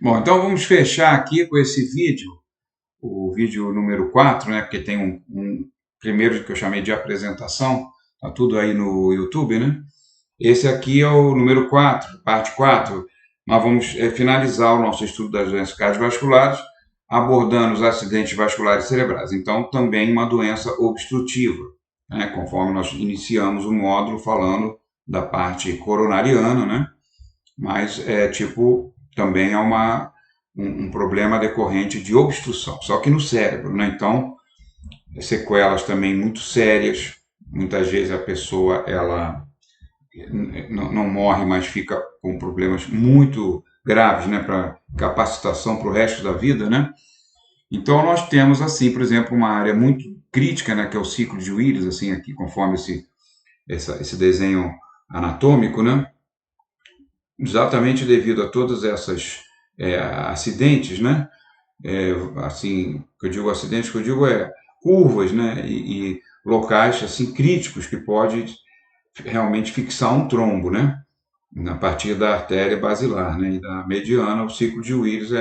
Bom, então vamos fechar aqui com esse vídeo, o vídeo número 4, né? Porque tem um primeiro que eu chamei de apresentação, tá tudo aí no YouTube, né? Esse aqui é o número 4, parte 4. Nós vamos finalizar o nosso estudo das doenças cardiovasculares, abordando os acidentes vasculares cerebrais. Então, também uma doença obstrutiva, né? Conforme nós iniciamos o módulo falando da parte coronariana, né? Mas também é um problema decorrente de obstrução, só que no cérebro, né? Então, sequelas também muito sérias. Muitas vezes a pessoa ela não morre, mas fica com problemas muito graves, né, para capacitação para o resto da vida, né? Então nós temos assim, por exemplo, uma área muito crítica, né, que é o ciclo de Willis, assim aqui conforme esse desenho anatômico, né? Exatamente devido a todas essas acidentes, né? Assim, que eu digo acidentes, que eu digo curvas, né? E locais assim críticos que pode realmente fixar um trombo, né? A partir da artéria basilar, né? E da mediana, o ciclo de Willis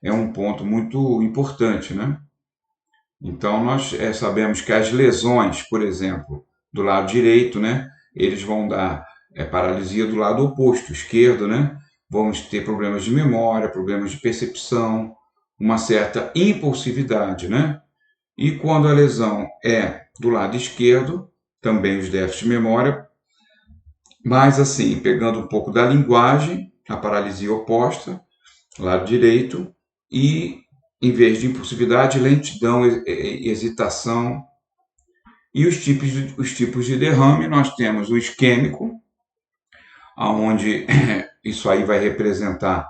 é um ponto muito importante, né? Então nós sabemos que as lesões, por exemplo, do lado direito, né? Eles vão dar paralisia do lado oposto, esquerdo, né? Vamos ter problemas de memória, problemas de percepção, uma certa impulsividade, né? E quando a lesão é do lado esquerdo, também os déficits de memória, mas assim, pegando um pouco da linguagem, a paralisia oposta, lado direito, e em vez de impulsividade, lentidão, hesitação. E os tipos de derrame, nós temos o isquêmico, onde isso aí vai representar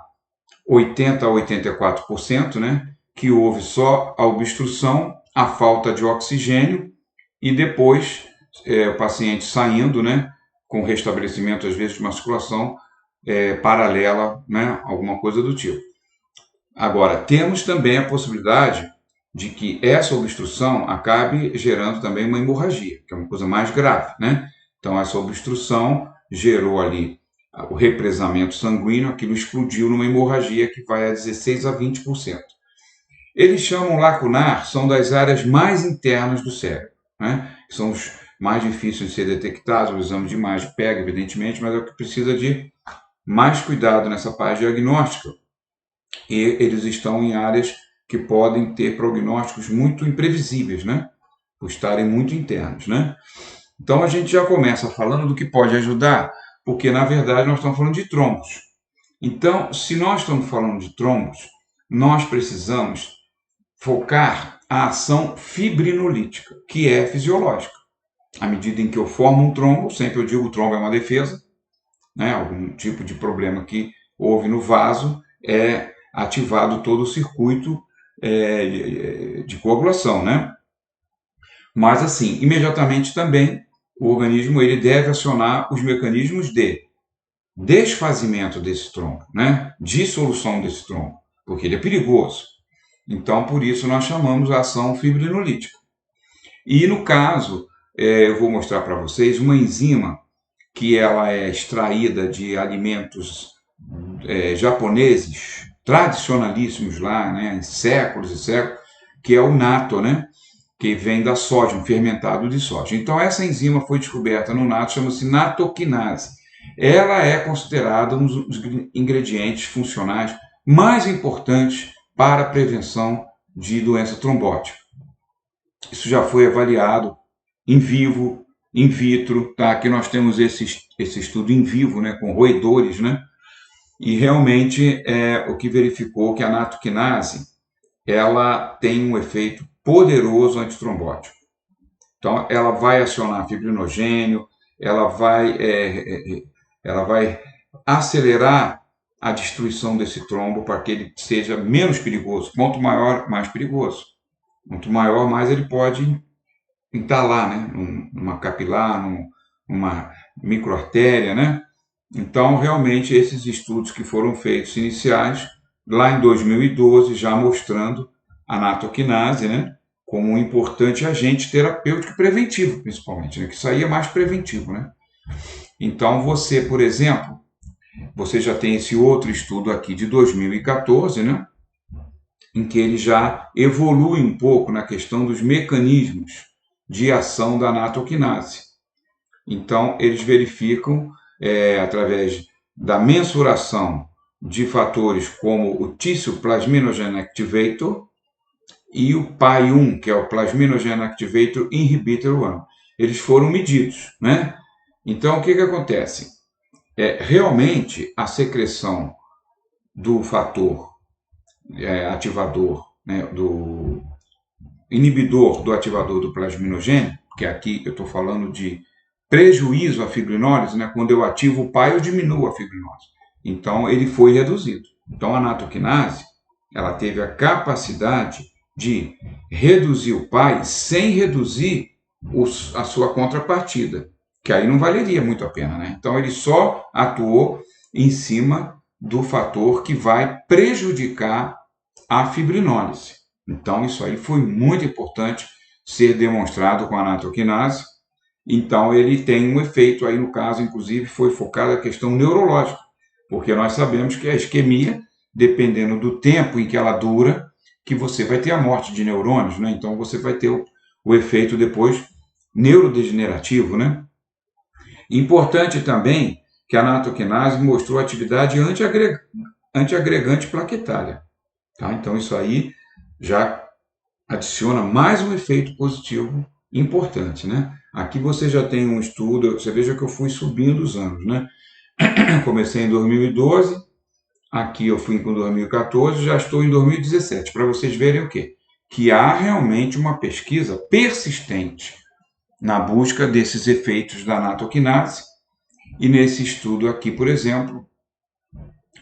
80 a 84%, né? Que houve só a obstrução, a falta de oxigênio e depois o paciente saindo, né? Com restabelecimento, às vezes, de uma circulação paralela, né? Alguma coisa do tipo. Agora, temos também a possibilidade de que essa obstrução acabe gerando também uma hemorragia, que é uma coisa mais grave, né? Então, essa obstrução gerou ali o represamento sanguíneo, aquilo explodiu numa hemorragia que vai a 16 a 20%. Eles chamam lacunar, são das áreas mais internas do cérebro, né? Que são os mais difíceis de ser detectados, o exame de imagem pega, evidentemente, mas é o que precisa de mais cuidado nessa parte diagnóstica. E eles estão em áreas que podem ter prognósticos muito imprevisíveis, né? Por estarem muito internos, né? Então a gente já começa falando do que pode ajudar, porque na verdade nós estamos falando de trombos. Então, se nós estamos falando de trombos, nós precisamos focar a ação fibrinolítica, que é fisiológica. À medida em que eu formo um trombo, sempre eu digo que o trombo é uma defesa, né? Algum tipo de problema que houve no vaso, é ativado todo o circuito de coagulação, né? Mas assim, imediatamente também o organismo ele deve acionar os mecanismos de desfazimento desse trombo, né? Dissolução desse trombo, porque ele é perigoso. Então, por isso nós chamamos a ação fibrinolítica. E no caso, eu vou mostrar para vocês uma enzima que ela é extraída de alimentos japoneses, tradicionalíssimos lá, né, séculos e séculos, que é o natto, né, que vem da soja, um fermentado de soja. Então essa enzima foi descoberta no natto, chama-se nattokinase. Ela é considerada um dos ingredientes funcionais mais importantes para a prevenção de doença trombótica. Isso já foi avaliado em vivo, in vitro, tá? Aqui nós temos esse estudo em vivo, né, com roedores, né? E realmente o que verificou que a nattokinase ela tem um efeito poderoso antitrombótico. Então, ela vai acionar fibrinogênio, ela vai acelerar a destruição desse trombo para que ele seja menos perigoso. Quanto maior, mais perigoso. Quanto maior, mais ele pode entalar, né? Numa capilar, numa microartéria, né? Então, realmente, esses estudos que foram feitos iniciais, lá em 2012, já mostrando a nattokinase, né? Como um importante agente terapêutico preventivo, principalmente, né? Que isso aí é mais preventivo, né? Então, você, por exemplo, Você já tem esse outro estudo aqui de 2014, né? Em que ele já evolui um pouco na questão dos mecanismos de ação da natoquinase. Então, eles verificam, através da mensuração de fatores como o Tissue Plasminogen Activator e o PAI-1, que é o Plasminogen Activator Inhibitor 1. Eles foram medidos, né? Então, o que acontece? Realmente, a secreção do fator ativador, né, do inibidor do ativador do plasminogênio, que aqui eu estou falando de prejuízo à fibrinólise, né, quando eu ativo o PAI, eu diminuo a fibrinólise. Então, ele foi reduzido. Então, a natoquinase, ela teve a capacidade de reduzir o PAI sem reduzir a sua contrapartida, que aí não valeria muito a pena, né? Então, ele só atuou em cima do fator que vai prejudicar a fibrinólise. Então, isso aí foi muito importante ser demonstrado com a natoquinase. Então, ele tem um efeito aí, no caso, inclusive, foi focado a questão neurológica, porque nós sabemos que a isquemia, dependendo do tempo em que ela dura, que você vai ter a morte de neurônios, né? Então, você vai ter o efeito depois neurodegenerativo, né? Importante também que a natoquinase mostrou atividade antiagregante plaquetária. Tá? Então, isso aí já adiciona mais um efeito positivo importante, né? Aqui você já tem um estudo, você veja que eu fui subindo os anos, né? Comecei em 2012, aqui eu fui com 2014, já estou em 2017, para vocês verem o quê? Que há realmente uma pesquisa persistente na busca desses efeitos da natoquinase, e nesse estudo aqui, por exemplo,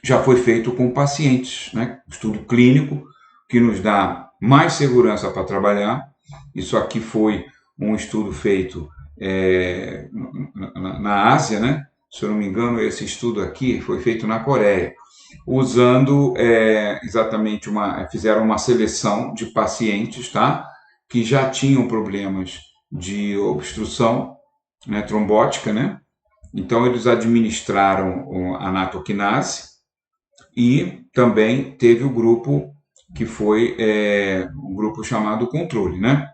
já foi feito com pacientes, né? Estudo clínico, que nos dá mais segurança para trabalhar. Isso aqui foi um estudo feito na Ásia, né? Se eu não me engano, esse estudo aqui foi feito na Coreia, usando exatamente fizeram uma seleção de pacientes, tá? Que já tinham problemas de obstrução, né, trombótica, né? Então, eles administraram a natoquinase e também teve o grupo que foi um grupo chamado controle, né?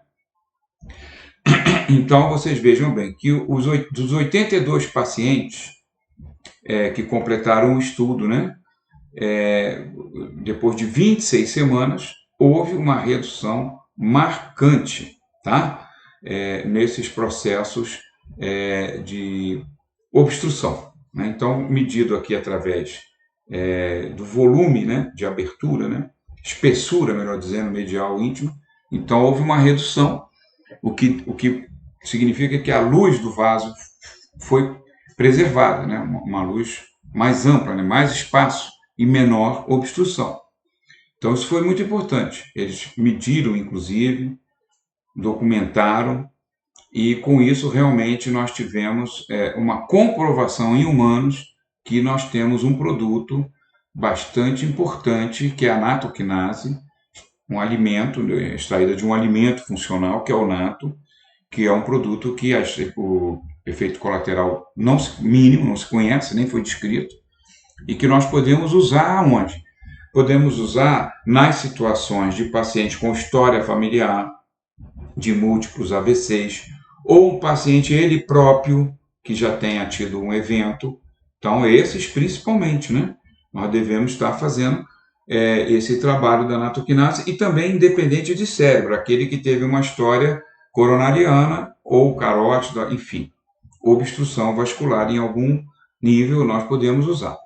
Então, vocês vejam bem que dos 82 pacientes que completaram o estudo, né? Depois de 26 semanas, houve uma redução marcante, tá? Nesses processos de obstrução, né? Então, medido aqui através do volume, né, de abertura, né, espessura, melhor dizendo, medial íntimo. Então, houve uma redução, o que significa que a luz do vaso foi preservada, né, uma luz mais ampla, né, mais espaço e menor obstrução. Então, isso foi muito importante. Eles mediram, inclusive, documentaram, e com isso realmente nós tivemos uma comprovação em humanos que nós temos um produto bastante importante, que é a natoquinase, um alimento, extraída de um alimento funcional, que é o nato, que é um produto que o efeito colateral mínimo, não se conhece, nem foi descrito, e que nós podemos usar onde? Podemos usar nas situações de paciente com história familiar, de múltiplos AVCs, ou um paciente ele próprio que já tenha tido um evento. Então, esses principalmente, né? Nós devemos estar fazendo esse trabalho da natoquinase, e também independente de cérebro, aquele que teve uma história coronariana ou carótida, enfim, obstrução vascular em algum nível, nós podemos usar.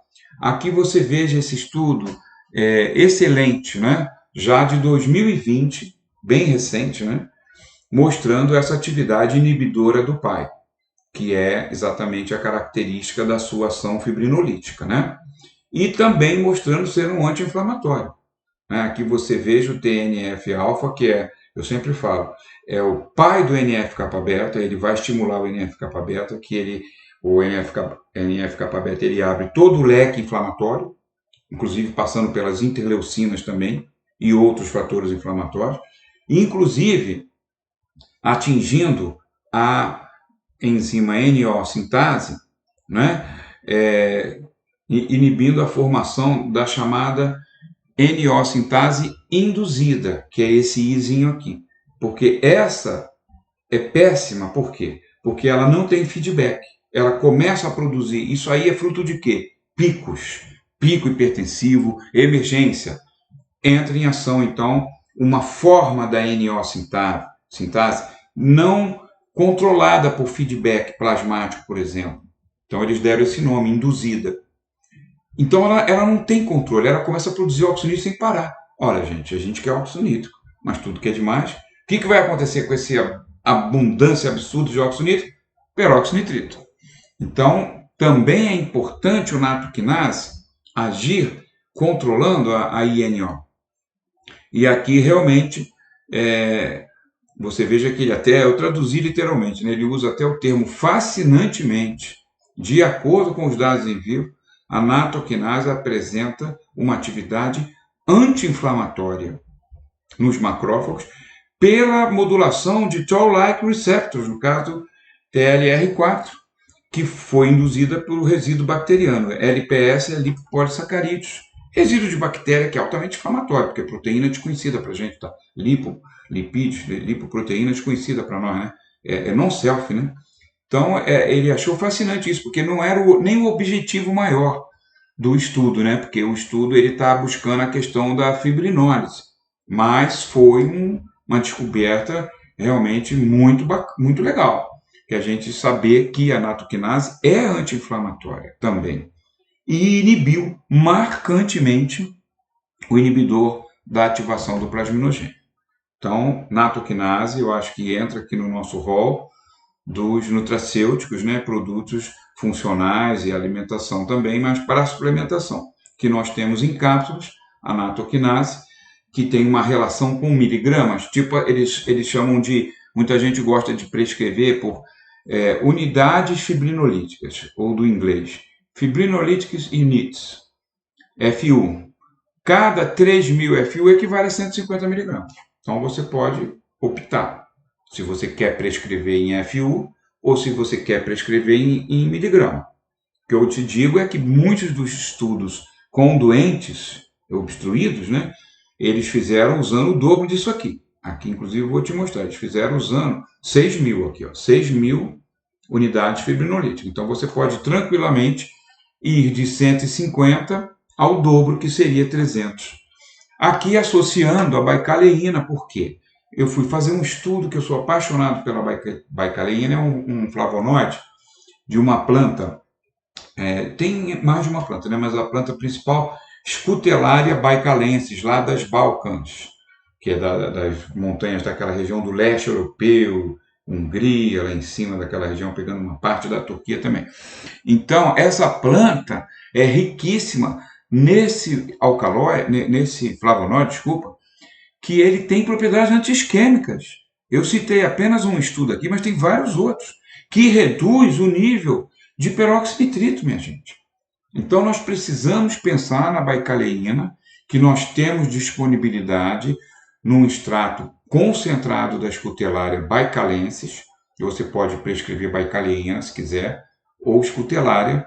Aqui você veja esse estudo excelente, né? Já de 2020, bem recente, né? Mostrando essa atividade inibidora do PAI, que é exatamente a característica da sua ação fibrinolítica, né? E também mostrando ser um anti-inflamatório, né? Aqui você veja o TNF-alfa, que eu sempre falo, é o pai do NF-kappa beta, ele vai estimular o NF-kappa beta, o NF-kappa beta ele abre todo o leque inflamatório, inclusive passando pelas interleucinas também, e outros fatores inflamatórios, inclusive atingindo a enzima NO-sintase, né? inibindo a formação da chamada NO-sintase induzida, que é esse izinho aqui. Porque essa é péssima, por quê? Porque ela não tem feedback. Ela começa a produzir, isso aí é fruto de quê? Picos, pico hipertensivo, emergência. Entra em ação, então, uma forma da NO-sintase não controlada por feedback plasmático, por exemplo. Então, eles deram esse nome, induzida. Então, ela não tem controle, ela começa a produzir óxido nítrico sem parar. Olha, gente, a gente quer óxido nítrico, mas tudo que é demais. O que vai acontecer com essa abundância absurda de óxido nítrico? Peróxido nitrito. Então, também é importante o nattokinase agir controlando a INO. E aqui realmente você veja que ele até, eu traduzi literalmente, né, ele usa até o termo fascinantemente. De acordo com os dados em vivo, a nattokinase apresenta uma atividade anti-inflamatória nos macrófagos pela modulação de Toll-like receptors, no caso TLR4, que foi induzida pelo resíduo bacteriano. LPS é lipopolissacarídeos. Resíduo de bactéria que é altamente inflamatório, porque é proteína desconhecida para a gente, tá? Lipídios, lipoproteína desconhecida para nós, né? É non-self, né? Então, ele achou fascinante isso, porque não era nem o objetivo maior do estudo, né? Porque o estudo ele está buscando a questão da fibrinólise, mas foi uma descoberta realmente muito legal, que a gente saber que a nattokinase é anti-inflamatória também e inibiu marcantemente o inibidor da ativação do plasminogênio. Então, nattokinase, eu acho que entra aqui no nosso rol dos nutracêuticos, né, produtos funcionais e alimentação também, mas para a suplementação, que nós temos em cápsulas, a nattokinase, que tem uma relação com miligramas, tipo eles chamam de, muita gente gosta de prescrever por unidades fibrinolíticas, ou do inglês, Fibrinolytic Units, FU. Cada 3.000 FU equivale a 150 miligramas. Então você pode optar se você quer prescrever em FU ou se você quer prescrever em miligrama. O que eu te digo é que muitos dos estudos com doentes obstruídos, né, eles fizeram usando o dobro disso aqui. Aqui, inclusive, eu vou te mostrar. Eles fizeram usando 6.000 aqui, ó, 6.000 unidades fibrinolíticas. Então, você pode tranquilamente ir de 150 ao dobro, que seria 300. Aqui, associando a baicaleína, por quê? Eu fui fazer um estudo que eu sou apaixonado pela baicaleína, é um flavonoide de uma planta, tem mais de uma planta, né? Mas a planta principal, Scutellaria baicalensis, lá das Balcãs, que é das montanhas daquela região do leste europeu, Hungria, lá em cima daquela região, pegando uma parte da Turquia também. Então, essa planta é riquíssima nesse alcaloide, nesse flavonoide, desculpa, que ele tem propriedades anti-isquêmicas. Eu citei apenas um estudo aqui, mas tem vários outros, que reduz o nível de peróxido nitrito, minha gente. Então, nós precisamos pensar na baicaleína, que nós temos disponibilidade num extrato concentrado da Scutellaria baicalensis, que você pode prescrever baicaleína, se quiser, ou Scutellaria,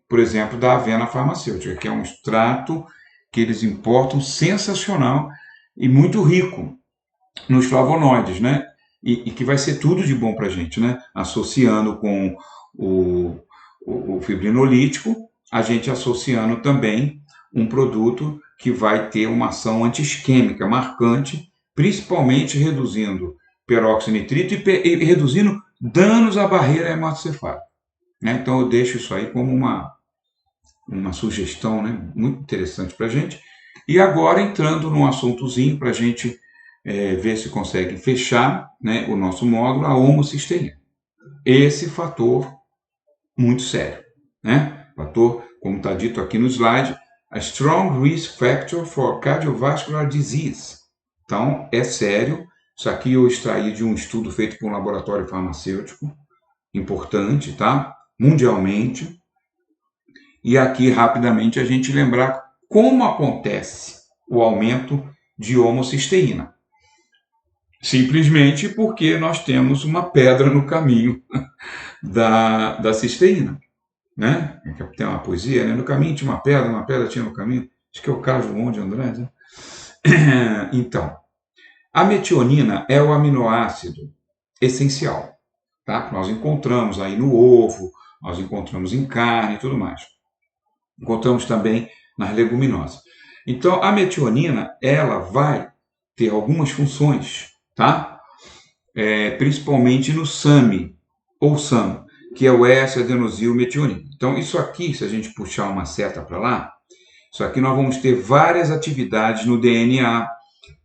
por exemplo, da Avena Farmacêutica, que é um extrato que eles importam sensacional e muito rico nos flavonoides, né? E que vai ser tudo de bom para a gente, né? Associando com o fibrinolítico, a gente associando também um produto que vai ter uma ação anti-isquêmica marcante, principalmente reduzindo peróxido nitrito e reduzindo danos à barreira hematocefálica. Né? Então eu deixo isso aí como uma sugestão, né? Muito interessante para a gente. E agora entrando num assuntozinho para a gente ver se consegue fechar, né, o nosso módulo, a homocisteína. Esse fator muito sério, né? Fator, como está dito aqui no slide, a strong risk factor for cardiovascular disease. Então, é sério. Isso aqui eu extraí de um estudo feito por um laboratório farmacêutico importante, tá? Mundialmente. E aqui, rapidamente, a gente lembrar como acontece o aumento de homocisteína. Simplesmente porque nós temos uma pedra no caminho da cisteína. né? Tem uma poesia, né? No caminho tinha uma pedra tinha no caminho. Acho que é o Carlos Drummond de Andrade, né? Então, a metionina é o aminoácido essencial, tá? Que nós encontramos aí no ovo, nós encontramos em carne e tudo mais. Encontramos também nas leguminosas. Então, a metionina, ela vai ter algumas funções, tá? Principalmente no SAMe, ou SAM, que é o S-adenosilmetionina. Então, isso aqui, se a gente puxar uma seta para lá, isso aqui nós vamos ter várias atividades no DNA,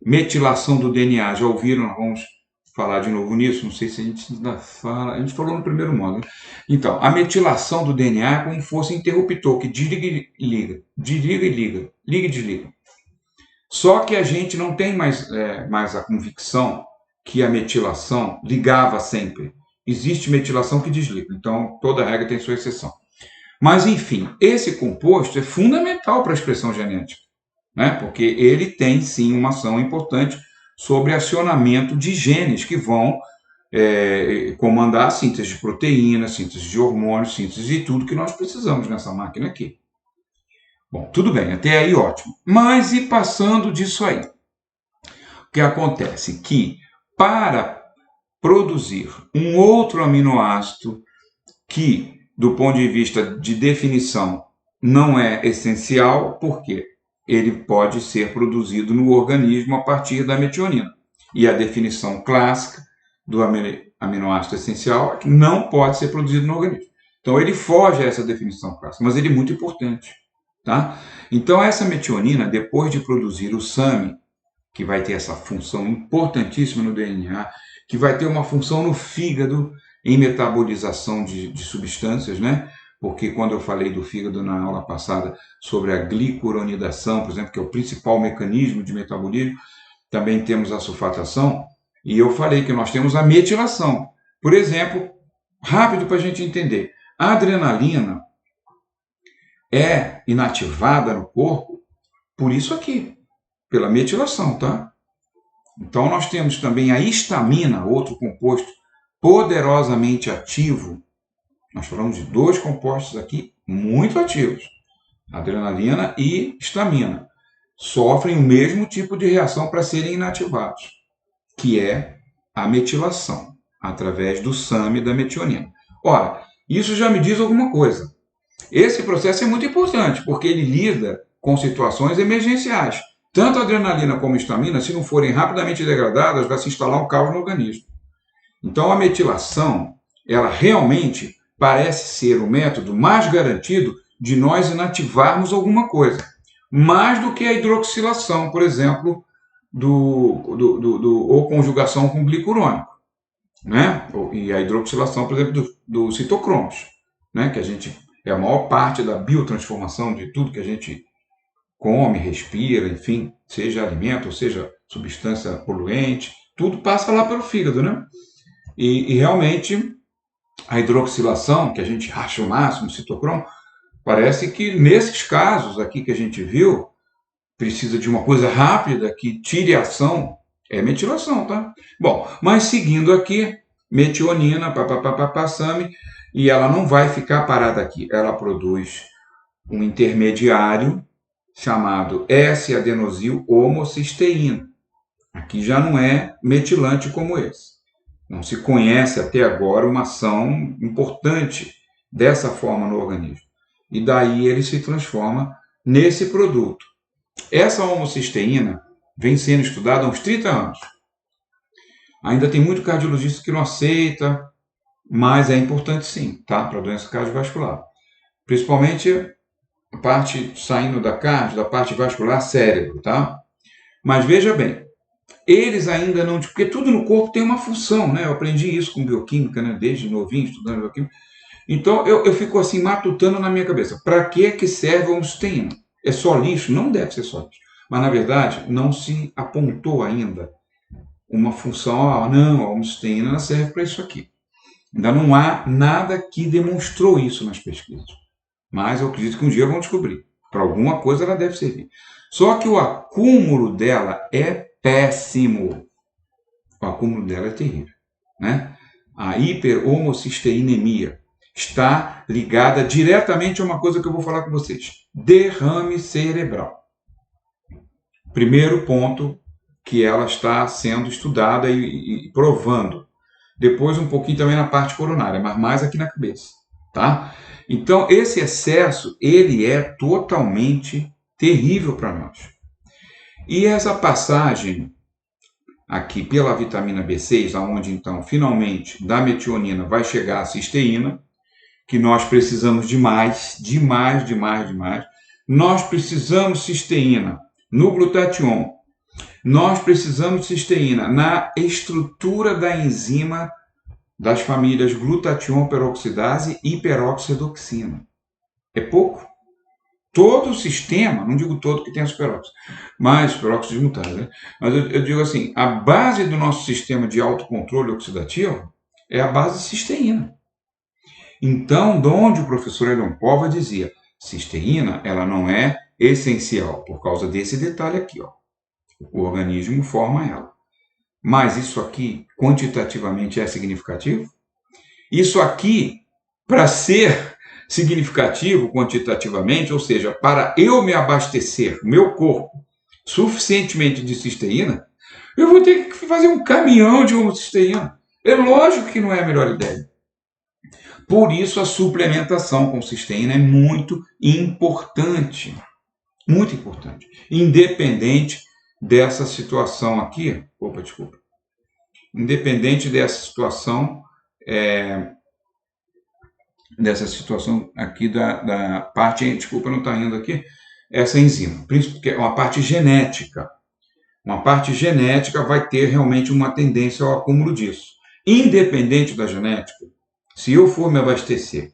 metilação do DNA, já ouviram? Nós vamos falar de novo nisso, não sei se a gente ainda fala, a gente falou no primeiro módulo. Então, a metilação do DNA é como se fosse um interruptor que desliga e liga, liga e desliga. Só que a gente não tem mais a convicção que a metilação ligava sempre. Existe metilação que desliga, então toda regra tem sua exceção. Mas, enfim, esse composto é fundamental para a expressão genética, né? Porque ele tem, sim, uma ação importante sobre acionamento de genes que vão comandar a síntese de proteínas, síntese de hormônios, síntese de tudo que nós precisamos nessa máquina aqui. Bom, tudo bem, até aí ótimo. Mas e passando disso aí? O que acontece? Que para produzir um outro aminoácido que, do ponto de vista de definição, não é essencial, porque ele pode ser produzido no organismo a partir da metionina. E a definição clássica do aminoácido essencial é que não pode ser produzido no organismo. Então ele foge a essa definição clássica, mas ele é muito importante. Tá? Então essa metionina, depois de produzir o SAMe, que vai ter essa função importantíssima no DNA, que vai ter uma função no fígado em metabolização de substâncias, né? Porque quando eu falei do fígado na aula passada sobre a glicuronidação, por exemplo, que é o principal mecanismo de metabolismo, também temos a sulfatação, e eu falei que nós temos a metilação. Por exemplo, rápido para a gente entender, a adrenalina é inativada no corpo por isso aqui, pela metilação, tá? Então nós temos também a histamina, outro composto poderosamente ativo. Nós falamos de dois compostos aqui muito ativos, adrenalina e histamina. Sofrem o mesmo tipo de reação para serem inativados, que é a metilação, através do SAMe da metionina. Ora, isso já me diz alguma coisa. Esse processo é muito importante, porque ele lida com situações emergenciais. Tanto a adrenalina como a histamina, se não forem rapidamente degradadas, vai se instalar um caos no organismo. Então, a metilação, ela realmente parece ser o método mais garantido de nós inativarmos alguma coisa. Mais do que a hidroxilação, por exemplo, ou conjugação com glicurônico. Né? E a hidroxilação, por exemplo, do citocromos, né? Que a gente é a maior parte da biotransformação de tudo que a gente come, respira, enfim, seja alimento, ou seja substância poluente, tudo passa lá pelo fígado, né? E realmente a hidroxilação, que a gente acha o máximo, o citocromo, parece que nesses casos aqui que a gente viu, precisa de uma coisa rápida que tire a ação, é metilação, tá? Bom, mas seguindo aqui, metionina, SAMe, e ela não vai ficar parada aqui, ela produz um intermediário chamado S-adenosil-homocisteína. Aqui já não é metilante como esse. Não se conhece até agora uma ação importante dessa forma no organismo. E daí ele se transforma nesse produto. Essa homocisteína vem sendo estudada há uns 30 anos. Ainda tem muito cardiologista que não aceita, mas é importante sim, tá? Para a doença cardiovascular. Principalmente a parte saindo da cardio, da parte vascular, cérebro, tá? Mas veja bem, eles ainda não... Porque tudo no corpo tem uma função, né? Eu aprendi isso com bioquímica, né? Desde novinho, estudando bioquímica. Então, eu fico assim, matutando na minha cabeça. Para que serve a homocisteína? É só lixo? Não deve ser só lixo. Mas, na verdade, não se apontou ainda uma função. Não, a homocisteína serve para isso aqui. Ainda não há nada que demonstrou isso nas pesquisas. Mas eu acredito que um dia vão descobrir. Para alguma coisa ela deve servir. Só que o acúmulo dela é péssimo. O acúmulo dela é terrível, né? A hiperhomocisteinemia, está ligada diretamente a uma coisa que eu vou falar com vocês: derrame cerebral. Primeiro ponto que ela está sendo estudada e provando. Depois um pouquinho também na parte coronária, mas mais aqui na cabeça, tá? Então, esse excesso, ele é totalmente terrível para nós. E essa passagem aqui pela vitamina B6, aonde então, finalmente, da metionina vai chegar a cisteína, que nós precisamos demais. Nós precisamos cisteína no glutatión. Nós precisamos cisteína na estrutura da enzima das famílias glutatión peroxidase e peroxiredoxina. É pouco? Todo o sistema, não digo todo que tem as peróxidos, mas peróxido desmutase, né? Mas eu digo assim, a base do nosso sistema de autocontrole oxidativo é a base de cisteína. Então, de onde o professor Elion Pova dizia, cisteína, ela não é essencial, por causa desse detalhe aqui, ó. O organismo forma ela. Mas isso aqui, quantitativamente, é significativo? Isso aqui, para ser significativo quantitativamente, ou seja, para eu me abastecer, meu corpo, suficientemente de cisteína, eu vou ter que fazer um caminhão de homocisteína. É lógico que não é a melhor ideia. Por isso, a suplementação com cisteína é muito importante. Muito importante. Independente dessa situação aqui. Opa, desculpa. Independente dessa situação, aqui da parte, desculpa, não está indo aqui, essa enzima, porque é uma parte genética. Uma parte genética vai ter realmente uma tendência ao acúmulo disso. Independente da genética, se eu for me abastecer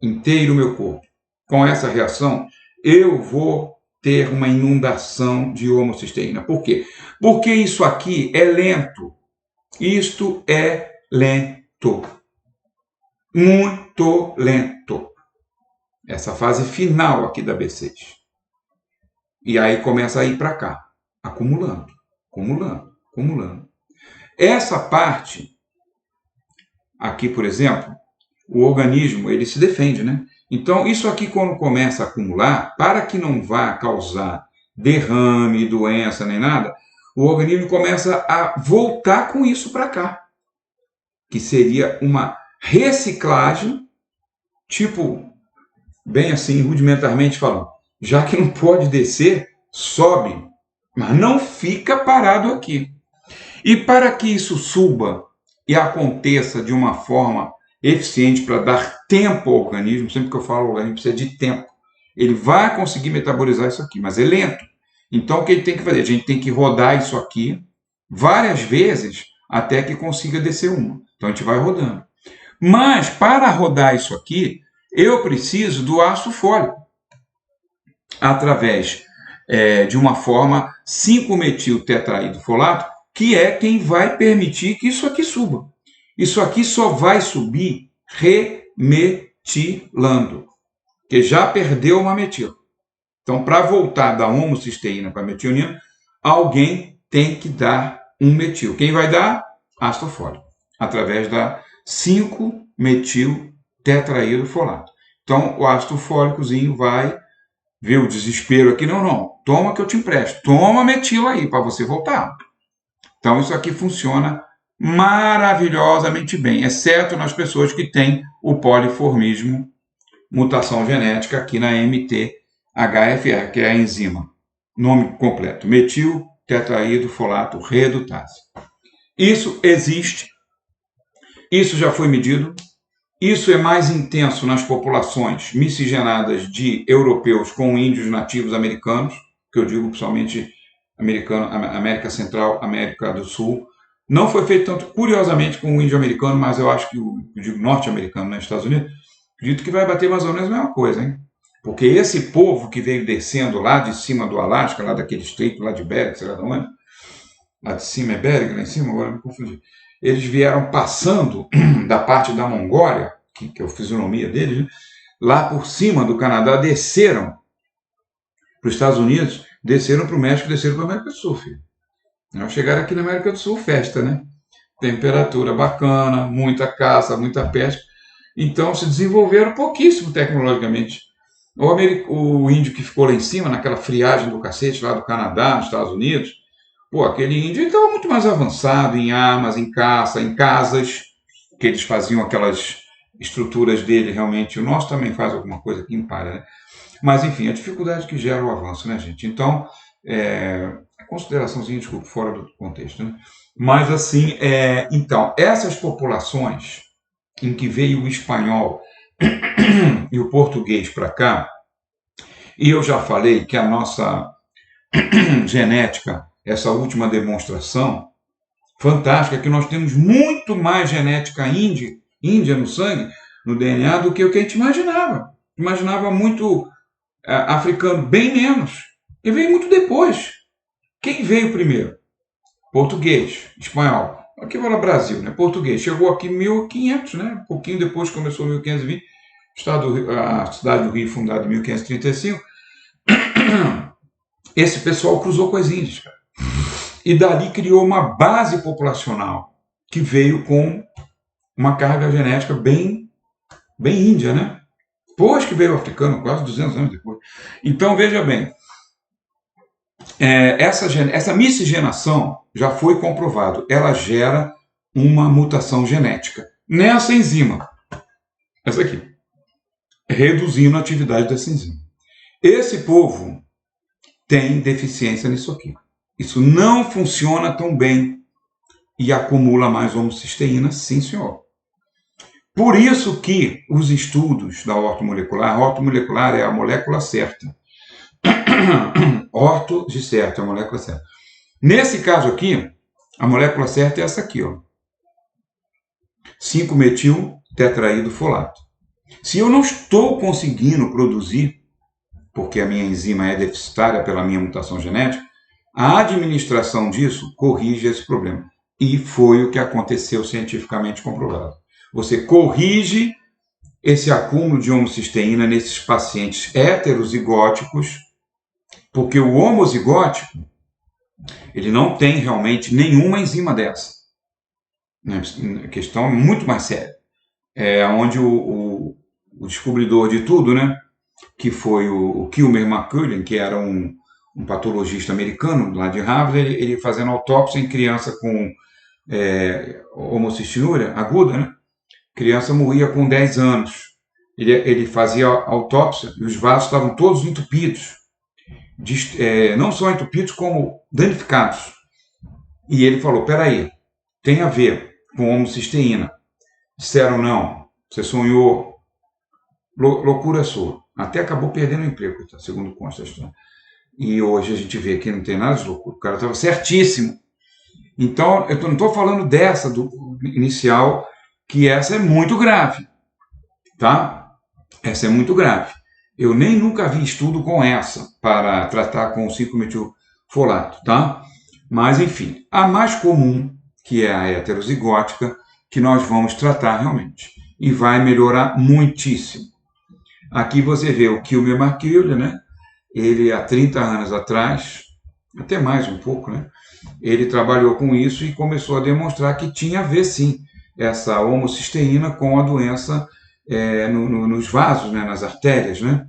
inteiro o meu corpo com essa reação, eu vou ter uma inundação de homocisteína. Por quê? Porque isso aqui é lento. Isto é lento. Muito lento. Essa fase final aqui da B6. E aí começa a ir para cá, acumulando. Essa parte aqui, por exemplo, o organismo, ele se defende, né? Então, isso aqui, quando começa a acumular, para que não vá causar derrame, doença, nem nada, o organismo começa a voltar com isso para cá, que seria uma reciclagem, tipo, bem assim, rudimentarmente falando, já que não pode descer, sobe, mas não fica parado aqui. E para que isso suba e aconteça de uma forma eficiente para dar tempo ao organismo, sempre que eu falo o organismo precisa de tempo, ele vai conseguir metabolizar isso aqui, mas é lento. Então, o que ele tem que fazer? A gente tem que rodar isso aqui várias vezes até que consiga descer uma. Então, a gente vai rodando. Mas, para rodar isso aqui, eu preciso do ácido fólico, através de uma forma 5-metil-tetraído-folato, que é quem vai permitir que isso aqui suba. Isso aqui só vai subir remetilando, que já perdeu uma metil. Então, para voltar da homocisteína para a metionina, alguém tem que dar um metil. Quem vai dar? Ácido fólico, através da 5-metil-tetraído-folato. Então, o ácido fólicozinho vai ver o desespero aqui. Não, toma que eu te empresto. Toma metil aí para você voltar. Então, isso aqui funciona maravilhosamente bem, exceto nas pessoas que têm o poliformismo, mutação genética aqui na MTHFR, que é a enzima. Nome completo: metil-tetraído-folato redutase. Isso existe, isso já foi medido, isso é mais intenso nas populações miscigenadas de europeus com índios nativos americanos, que eu digo principalmente América Central, América do Sul. Não foi feito tanto, curiosamente, com o índio americano, mas eu acho que eu digo norte-americano, nos Estados Unidos, acredito que vai bater mais ou menos a mesma coisa, hein? Porque esse povo que veio descendo lá de cima do Alasca, lá daquele estreito lá de Bering, sei lá de onde, lá de cima é Bering, lá em cima, agora me confundi. Eles vieram passando da parte da Mongólia, que é a fisionomia deles, né? Lá por cima do Canadá, desceram para os Estados Unidos, desceram para o México, desceram para a América do Sul, filho. Ao chegar aqui na América do Sul, festa, né? Temperatura bacana, muita caça, muita pesca. Então se desenvolveram pouquíssimo tecnologicamente. O índio que ficou lá em cima, naquela friagem do cacete lá do Canadá, nos Estados Unidos, pô, aquele índio estava muito mais avançado em armas, em caça, em casas, que eles faziam aquelas estruturas dele realmente. O nosso também faz alguma coisa aqui em Palha, né? Mas, enfim, a dificuldade que gera o avanço, né, gente? Então, consideraçãozinha, desculpa, fora do contexto, né? Mas, assim, então, essas populações em que veio o espanhol e o português para cá, e eu já falei que a nossa genética, essa última demonstração fantástica, que nós temos muito mais genética índia no sangue, no DNA, do que o que a gente imaginava. Imaginava muito africano, bem menos. E veio muito depois. Quem veio primeiro? Português, espanhol. Aqui fala Brasil, né? Português. Chegou aqui em 1500, né? Um pouquinho depois começou 1520. A cidade do Rio, fundada em 1535. Esse pessoal cruzou com as Índias, cara. E dali criou uma base populacional que veio com uma carga genética bem índia, né? Depois que veio o africano, quase 200 anos depois. Então, veja bem, essa miscigenação já foi comprovado. Ela gera uma mutação genética nessa enzima. Essa aqui. Reduzindo a atividade dessa enzima. Esse povo tem deficiência nisso aqui. Isso não funciona tão bem e acumula mais homocisteína, sim, senhor. Por isso que os estudos da ortomolecular, a ortomolecular é a molécula certa. Orto de certo, é a molécula certa. Nesse caso aqui, a molécula certa é essa aqui, ó. 5-metil tetraído folato. Se eu não estou conseguindo produzir, porque a minha enzima é deficitária pela minha mutação genética, a administração disso corrige esse problema. E foi o que aconteceu cientificamente comprovado. Você corrige esse acúmulo de homocisteína nesses pacientes heterozigóticos, porque o homozigótico ele não tem realmente nenhuma enzima dessa. A questão é muito mais séria. É onde o descobridor de tudo, né, que foi o Kilmer McCullin, que era um patologista americano lá de Harvard, ele fazendo autópsia em criança com homocistinuria aguda, né? Criança morria com 10 anos. Ele fazia autópsia e os vasos estavam todos entupidos. Não só entupidos, como danificados. E ele falou, peraí, tem a ver com homocisteína. Disseram, não, você sonhou, loucura sua. Até acabou perdendo o emprego, segundo consta a história. E hoje a gente vê que não tem nada de loucura. O cara estava certíssimo. Então, eu não estou falando dessa do inicial, que essa é muito grave. Tá? Essa é muito grave. Eu nem nunca vi estudo com essa para tratar com 5-metilfolato, tá? Mas, enfim, a mais comum, que é a heterozigótica, que nós vamos tratar realmente. E vai melhorar muitíssimo. Aqui você vê o Kilmer McCullin, né? Ele, há 30 anos atrás, até mais um pouco, né? Ele trabalhou com isso e começou a demonstrar que tinha a ver, sim, essa homocisteína com a doença nos vasos, né? Nas artérias, né?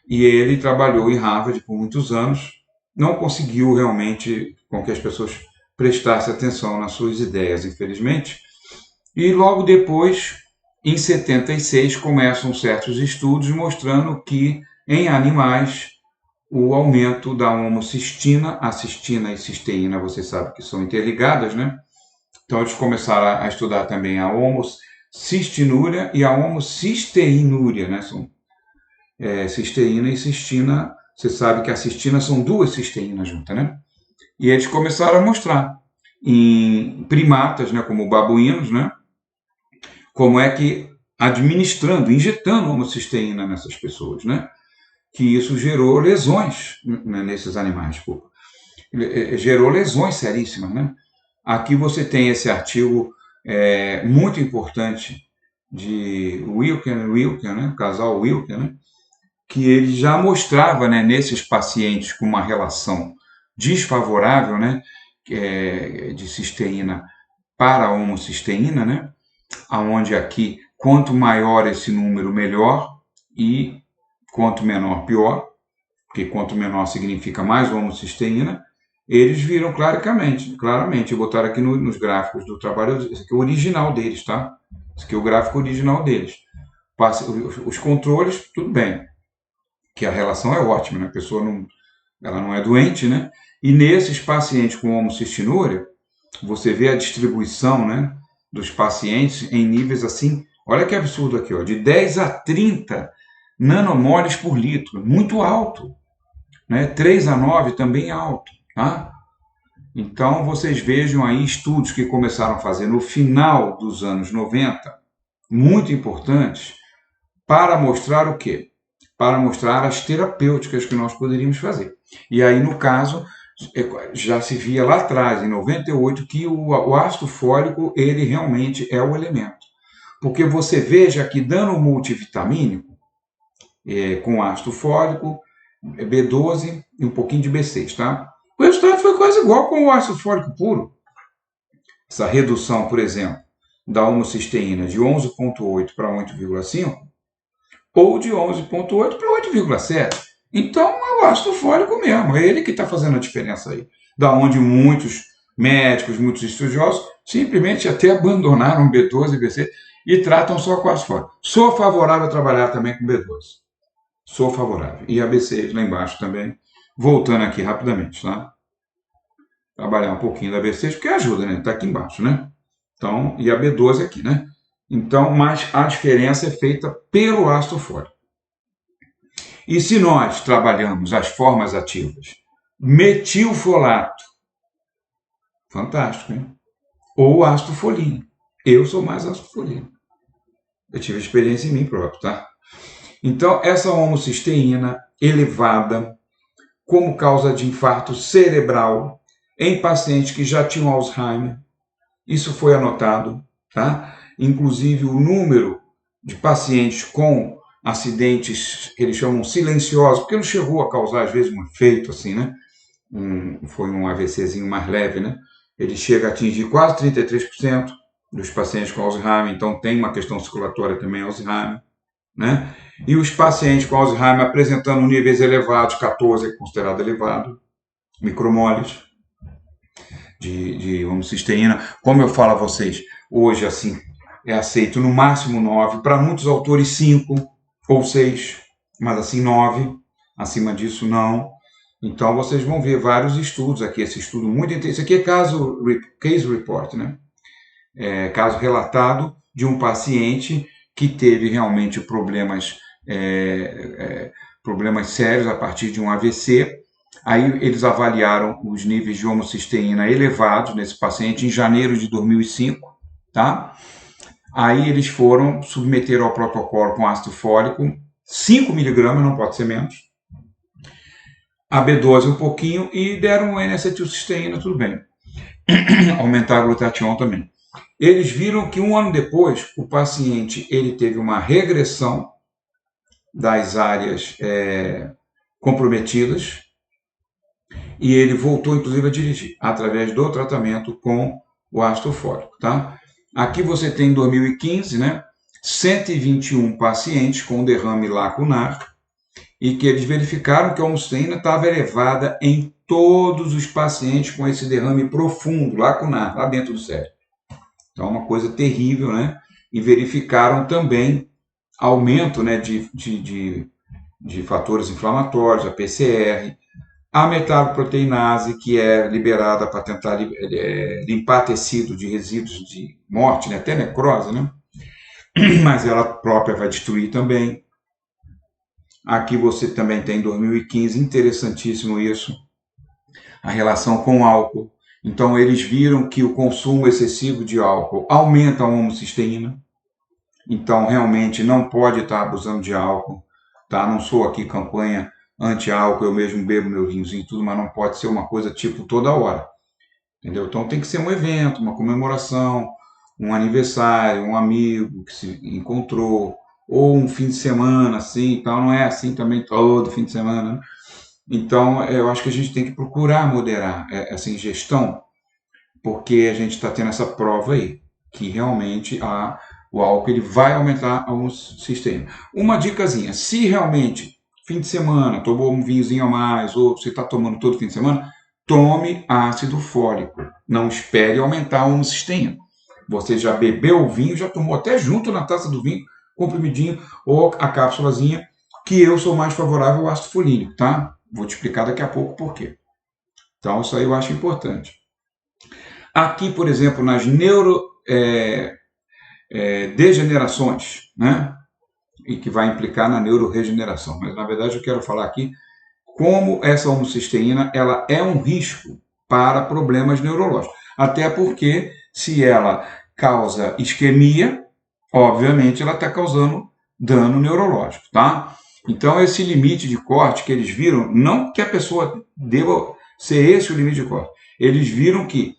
E ele trabalhou em Harvard por muitos anos, não conseguiu realmente com que as pessoas prestassem atenção nas suas ideias, infelizmente. E logo depois, em 76, começam certos estudos mostrando que em animais o aumento da homocistina, a cistina e cisteína, você sabe que são interligadas, né? Então eles começaram a estudar também a homocistinuria e a homocisteinúria, né? São cisteína e cistina, você sabe que a cistina são duas cisteínas juntas, né? E eles começaram a mostrar em primatas, né, como babuínos, né, como é que administrando, injetando homocisteína nessas pessoas, né, que isso gerou lesões, né, nesses animais, gerou lesões seríssimas, né? Aqui você tem esse artigo muito importante de Wilken, né, o casal Wilken, né, que ele já mostrava, né, nesses pacientes com uma relação desfavorável, né, de cisteína para a homocisteína, né, aonde aqui quanto maior esse número, melhor, e quanto menor, pior, porque quanto menor significa mais homocisteína. Eles viram claramente, botaram aqui nos gráficos do trabalho, esse aqui é o original deles, tá? Esse aqui é o gráfico original deles. Os controles, tudo bem, que a relação é ótima, né? A pessoa ela não é doente, né? E nesses pacientes com homocistinúria, você vê a distribuição, né, dos pacientes em níveis assim, olha que absurdo aqui, ó, de 10 a 30 nanomoles por litro, muito alto, né? 3 a 9 também alto, tá? Então, vocês vejam aí estudos que começaram a fazer no final dos anos 90, muito importantes, para mostrar o quê? Para mostrar as terapêuticas que nós poderíamos fazer. E aí, no caso, já se via lá atrás, em 98, que o ácido fólico, ele realmente é o elemento. Porque você veja que dano multivitamínico, com ácido fólico, B12 e um pouquinho de B6, tá? O resultado foi quase igual com o ácido fólico puro. Essa redução, por exemplo, da homocisteína de 11,8 para 8,5 ou de 11,8 para 8,7. Então, é o ácido fólico mesmo, é ele que está fazendo a diferença aí. Da onde muitos médicos, muitos estudiosos, simplesmente até abandonaram B12 e B6 e tratam só com ácido fólico. Sou favorável a trabalhar também com B12. Sou favorável. E a B6 lá embaixo também. Voltando aqui rapidamente, tá? Trabalhar um pouquinho da B6, porque ajuda, né? Está aqui embaixo, né? Então, e a B12 aqui, né? Então, mas a diferença é feita pelo ácido fólico. E se nós trabalhamos as formas ativas, metilfolato, fantástico, hein? Ou ácido folínico. Eu sou mais ácido folínico. Eu tive experiência em mim próprio, tá? Então, essa homocisteína elevada como causa de infarto cerebral em pacientes que já tinham Alzheimer, isso foi anotado, tá? Inclusive o número de pacientes com acidentes que eles chamam silenciosos, porque não chegou a causar às vezes um efeito assim, né? Foi um AVCzinho mais leve, né? Ele chega a atingir quase 33% dos pacientes com Alzheimer, então tem uma questão circulatória também Alzheimer, né? E os pacientes com Alzheimer apresentando níveis elevados, 14 é considerado elevado, micromoles de homocisteína. Como eu falo a vocês, hoje assim é aceito no máximo 9, para muitos autores 5 ou 6, mas assim 9, acima disso não. Então vocês vão ver vários estudos aqui, esse estudo muito interessante. Esse aqui é case report, né? Caso relatado de um paciente que teve realmente problemas sérios a partir de um AVC. Aí eles avaliaram os níveis de homocisteína elevados nesse paciente em janeiro de 2005, tá? Aí eles foram submeter ao protocolo com ácido fólico, 5 miligramas, não pode ser menos, a B12 um pouquinho e deram um N-acetilcisteína, tudo bem. Aumentar a glutatião também. Eles viram que um ano depois, o paciente ele teve uma regressão das áreas comprometidas e ele voltou, inclusive, a dirigir através do tratamento com o ácido fólico, tá? Aqui você tem, em 2015, né, 121 pacientes com derrame lacunar e que eles verificaram que a homocisteína estava elevada em todos os pacientes com esse derrame profundo, lacunar, lá dentro do cérebro. Então, é uma coisa terrível, né? E verificaram também aumento, né, de fatores inflamatórios, a PCR, a metaloproteinase, que é liberada para tentar limpar tecido de resíduos de morte, né, até necrose, né? Mas ela própria vai destruir também. Aqui você também tem, em 2015, interessantíssimo isso, a relação com o álcool. Então, eles viram que o consumo excessivo de álcool aumenta a homocisteína. Então, realmente, não pode estar abusando de álcool. Tá? Não sou aqui campanha anti-álcool, eu mesmo bebo meu vinhozinho e tudo, mas não pode ser uma coisa tipo toda hora. Entendeu? Então, tem que ser um evento, uma comemoração, um aniversário, um amigo que se encontrou, ou um fim de semana, assim. Então, não é assim também todo fim de semana, né? Então, eu acho que a gente tem que procurar moderar essa ingestão, porque a gente está tendo essa prova aí, que realmente O álcool ele vai aumentar a homocisteína. Uma dicasinha, se realmente fim de semana tomou um vinhozinho a mais, ou você está tomando todo fim de semana, tome ácido fólico. Não espere aumentar a homocisteína. Você já bebeu o vinho, já tomou até junto na taça do vinho, comprimidinho ou a cápsulazinha, que eu sou mais favorável ao ácido folínico, tá? Vou te explicar daqui a pouco por quê. Então, isso aí eu acho importante. Aqui, por exemplo, nas neurodegenerações, né? E que vai implicar na neuroregeneração. Mas, na verdade, eu quero falar aqui como essa homocisteína ela é um risco para problemas neurológicos. Até porque, se ela causa isquemia, obviamente ela está causando dano neurológico, tá? Então, esse limite de corte que eles viram, não que a pessoa deva ser esse o limite de corte, eles viram que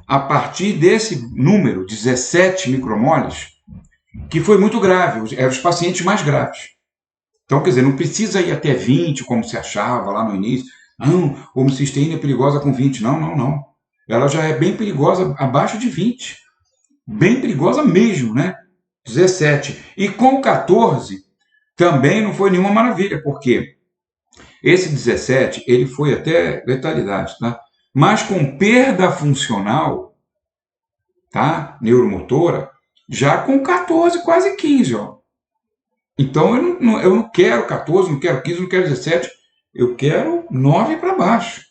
a partir desse número, 17 micromoles, que foi muito grave, eram os pacientes mais graves. Então, quer dizer, não precisa ir até 20, como se achava lá no início. Não, homocisteína é perigosa com 20. Não, não, não. Ela já é bem perigosa abaixo de 20. Bem perigosa mesmo, né? 17. E com 14 também não foi nenhuma maravilha, porque esse 17 ele foi até letalidade, tá? Mas com perda funcional, tá? Neuromotora, já com 14, quase 15, ó. Então eu não quero 14, não quero 15, não quero 17, eu quero 9 para baixo,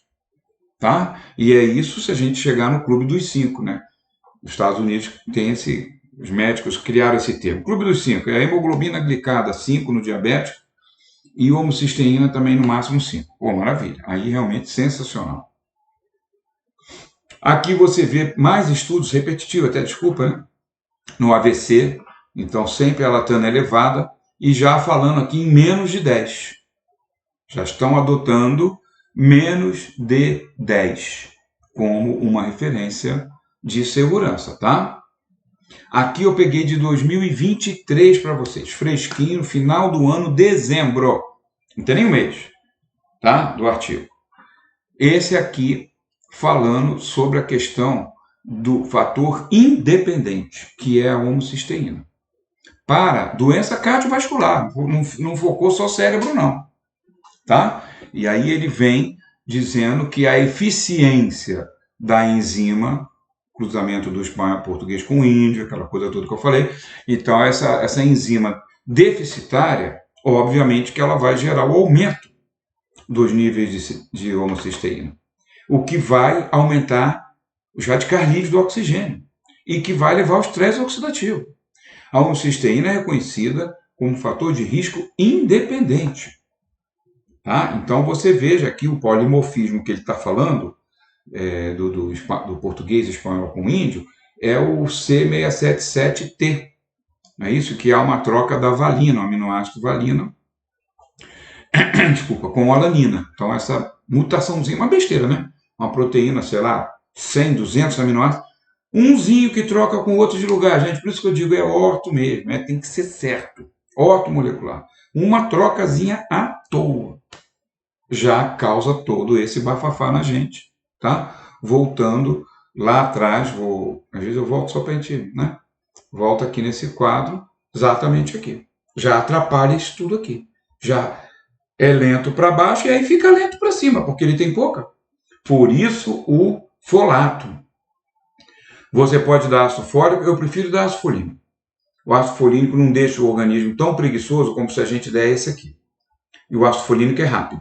tá? E é isso se a gente chegar no clube dos 5, né? Os Estados Unidos tem os médicos criaram esse termo. Clube dos 5, é a hemoglobina glicada 5 no diabético e homocisteína também no máximo 5. Pô, maravilha. Aí realmente sensacional. Aqui você vê mais estudos repetitivos, até desculpa, né? No AVC, então sempre a latana elevada e já falando aqui em menos de 10. Já estão adotando menos de 10 como uma referência de segurança, tá? Aqui eu peguei de 2023 para vocês, fresquinho, final do ano, dezembro. Não tem nem um mês, tá? Do artigo. Esse aqui falando sobre a questão do fator independente, que é a homocisteína. Para doença cardiovascular, não focou só cérebro, não. Tá? E aí ele vem dizendo que a eficiência da enzima, cruzamento do espanhol português com o índio, aquela coisa toda que eu falei, então essa enzima deficitária, obviamente que ela vai gerar o aumento dos níveis de homocisteína, o que vai aumentar os radicais livres do oxigênio e que vai levar ao estresse oxidativo. A homocisteína é reconhecida como fator de risco independente. Tá? Então você veja aqui o polimorfismo que ele está falando, do português espanhol com índio, é o C677T. Não é isso? Que é uma troca da valina, o aminoácido valina, desculpa, com alanina. Então essa mutaçãozinha, uma besteira, né? Uma proteína, sei lá, 100, 200 aminoácidos, umzinho que troca com outro de lugar, gente. Por isso que eu digo é orto mesmo, tem que ser certo. Orto molecular. Uma trocazinha à toa já causa todo esse bafafá na gente, tá? Voltando lá atrás, às vezes eu volto só para a gente, né? Volta aqui nesse quadro, exatamente aqui. Já atrapalha isso tudo aqui. Já é lento para baixo e aí fica lento para cima, porque ele tem pouca. Por isso o folato. Você pode dar ácido fólico, eu prefiro dar ácido folínico. O ácido folínico não deixa o organismo tão preguiçoso como se a gente der esse aqui. E o ácido folínico é rápido.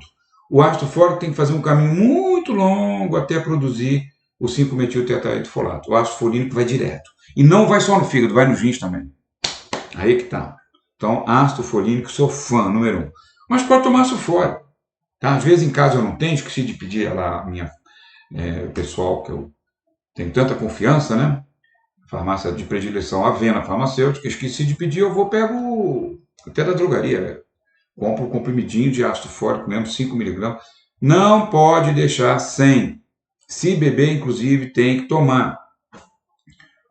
O ácido fólico tem que fazer um caminho muito longo até produzir o 5-metiltetraidrofolato. O ácido folínico vai direto. E não vai só no fígado, vai nos rins também. Aí que tá. Então, ácido folínico, sou fã, número 1. Mas pode tomar ácido fólico. Tá? Às vezes em casa eu não tenho, esqueci de pedir lá a minha pessoal, que eu tenho tanta confiança, né? Farmácia de predileção Avena Farmacêutica, esqueci de pedir, eu pego até da drogaria, né? Compra um comprimidinho de ácido fólico mesmo, 5 miligramas. Não pode deixar sem. Se beber, inclusive, tem que tomar.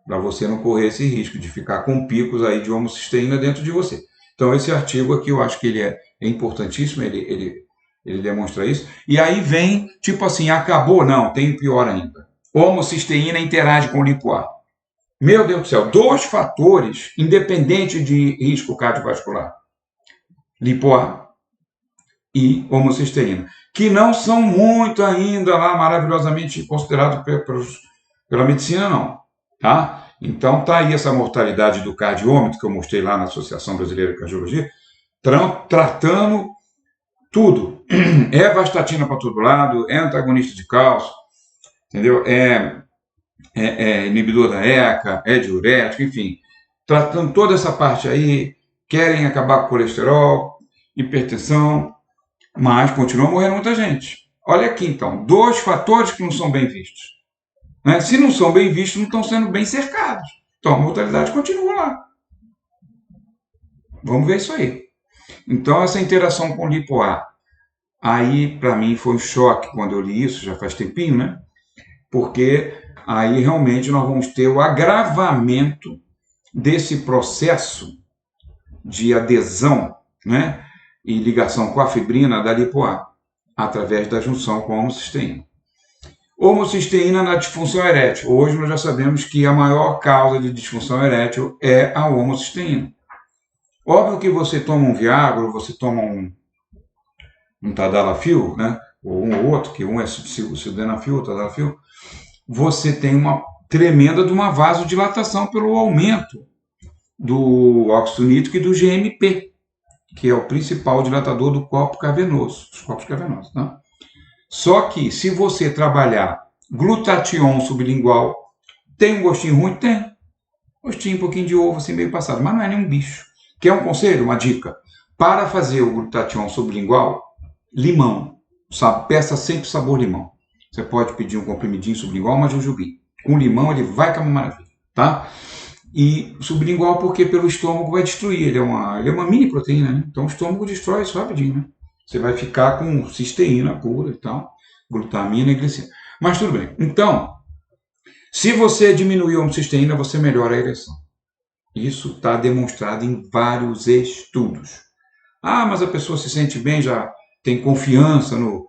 Para você não correr esse risco de ficar com picos aí de homocisteína dentro de você. Então, esse artigo aqui, eu acho que ele é importantíssimo, ele demonstra isso. E aí vem, tipo assim, acabou? Não, tem pior ainda. Homocisteína interage com o lipoar. Meu Deus do céu, 2 fatores independentes de risco cardiovascular: lipoA e homocisteína, que não são muito ainda lá maravilhosamente considerados pela medicina, não. Tá? Então tá aí essa mortalidade do cardiômetro que eu mostrei lá na Associação Brasileira de Cardiologia, tratando tudo. É vastatina para todo lado, é antagonista de cálcio, entendeu? É inibidor da ECA, é diurético, enfim. Tratando toda essa parte aí, querem acabar com o colesterol, hipertensão, mas continua morrendo muita gente. Olha aqui então, 2 fatores que não são bem vistos. Né? Se não são bem vistos, não estão sendo bem cercados. Então a mortalidade continua lá. Vamos ver isso aí. Então essa interação com o lipoA, aí para mim foi um choque quando eu li isso, já faz tempinho, né? Porque aí realmente nós vamos ter o agravamento desse processo de adesão, né, e ligação com a fibrina da lipoA, através da junção com a homocisteína. Homocisteína na disfunção erétil. Hoje nós já sabemos que a maior causa de disfunção erétil é a homocisteína. Óbvio que você toma um Viagra, você toma um Tadalafil, né, ou um ou outro, que um é sildenafil, Tadalafil, você tem uma tremenda de uma vasodilatação pelo aumento do óxido nítrico e do GMP, que é o principal dilatador do corpo cavernoso, dos corpos cavernosos. Tá? Só que se você trabalhar glutatión sublingual, tem um gostinho ruim? Tem. Gostinho, um pouquinho de ovo, assim, meio passado, mas não é nenhum bicho. Quer um conselho, uma dica? Para fazer o glutatión sublingual, limão. Sabe? Peça sempre sabor limão. Você pode pedir um comprimidinho sublingual, uma jujubi. Com limão ele vai com uma maravilha, tá? E sublingual porque pelo estômago vai destruir. Ele é uma mini proteína, né? Então o estômago destrói isso rapidinho, né? Você vai ficar com cisteína pura e tal, glutamina e glicina. Mas tudo bem. Então, se você diminuir a homocisteína, você melhora a ereção. Isso está demonstrado em vários estudos. Ah, mas a pessoa se sente bem, já tem confiança no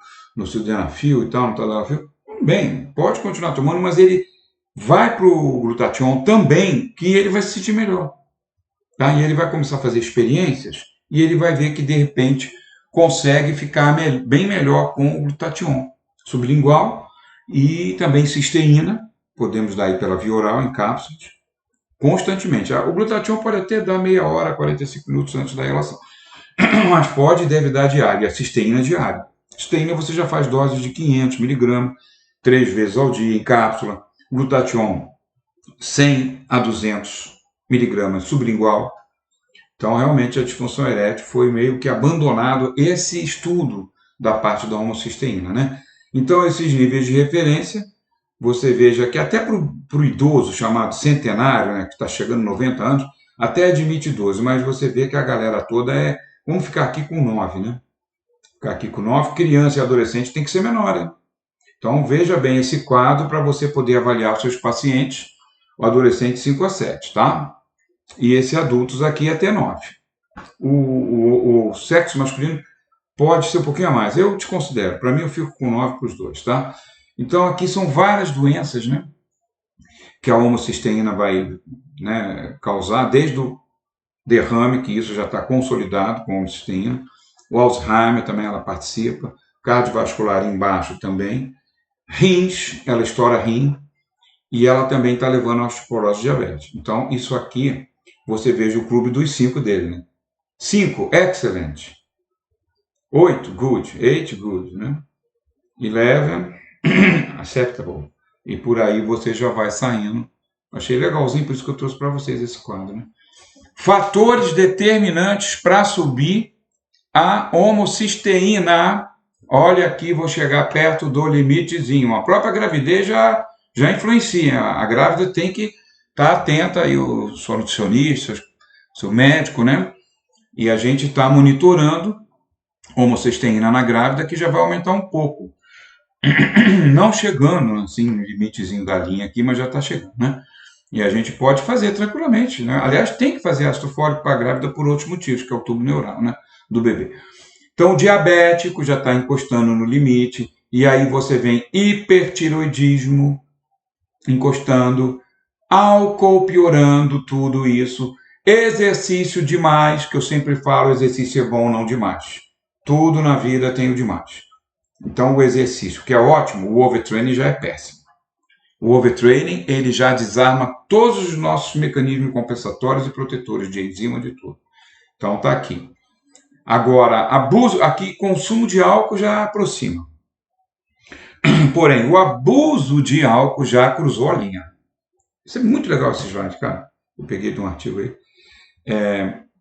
sildenafil e tal, no tadalafil. Bem, pode continuar tomando, mas ele vai para o glutatión também, que ele vai se sentir melhor. Tá? E ele vai começar a fazer experiências e ele vai ver que, de repente, consegue ficar bem melhor com o glutatión sublingual e também cisteína, podemos dar aí pela via oral em cápsulas, constantemente. O glutatión pode até dar meia hora, 45 minutos antes da relação, mas pode e deve dar diária, a cisteína diária. Cisteína você já faz doses de 500 miligramas, 3 vezes ao dia em cápsula. Glutatión 100 a 200 miligramas sublingual. Então, realmente, a disfunção erétil foi meio que abandonado esse estudo da parte da homocisteína, né? Então, esses níveis de referência, você veja que até para o idoso chamado centenário, né, que está chegando 90 anos, até admite 12, mas você vê que a galera toda vamos ficar aqui com 9, né? Ficar aqui com 9, criança e adolescente tem que ser menor, né? Então, veja bem esse quadro para você poder avaliar os seus pacientes, o adolescente 5 a 7, tá? E esse adultos aqui até 9. O sexo masculino pode ser um pouquinho a mais. Eu te considero, para mim eu fico com 9 para os dois, tá? Então, aqui são várias doenças, né? Que a homocisteína vai, né, causar, desde o derrame, que isso já está consolidado com a homocisteína, o Alzheimer também ela participa, cardiovascular embaixo também, rins, ela estoura rim, e ela também está levando a osteoporose diabetes. Então, isso aqui, você veja o clube dos 5 dele, né? 5, excellent. 8, good. 8, good, né? 11, acceptable. E por aí você já vai saindo. Achei legalzinho, por isso que eu trouxe para vocês esse quadro, né? Fatores determinantes para subir a homocisteína. Olha aqui, vou chegar perto do limitezinho. A própria gravidez já influencia. A grávida tem que estar atenta, aí os nutricionistas, seu médico, né? E a gente está monitorando homocisteína na grávida, que já vai aumentar um pouco. Não chegando, assim, no limitezinho da linha aqui, mas já está chegando, né? E a gente pode fazer tranquilamente, né? Aliás, tem que fazer ácido fólico para a grávida por outros motivos, que é o tubo neural, né? Do bebê. Então, o diabético já está encostando no limite, e aí você vem hipertiroidismo encostando, Álcool piorando tudo isso. Exercício demais, que eu sempre falo, exercício é bom, não demais. Tudo na vida tem o demais. Então, o exercício, que é ótimo, o overtraining já é péssimo. O overtraining, ele já desarma todos os nossos mecanismos compensatórios e protetores de enzima, de tudo. Então, tá aqui. Agora, abuso, aqui, consumo de álcool já aproxima. Porém, o abuso de álcool já cruzou a linha. Isso é muito legal, esse slide, cara. Eu peguei de um artigo aí.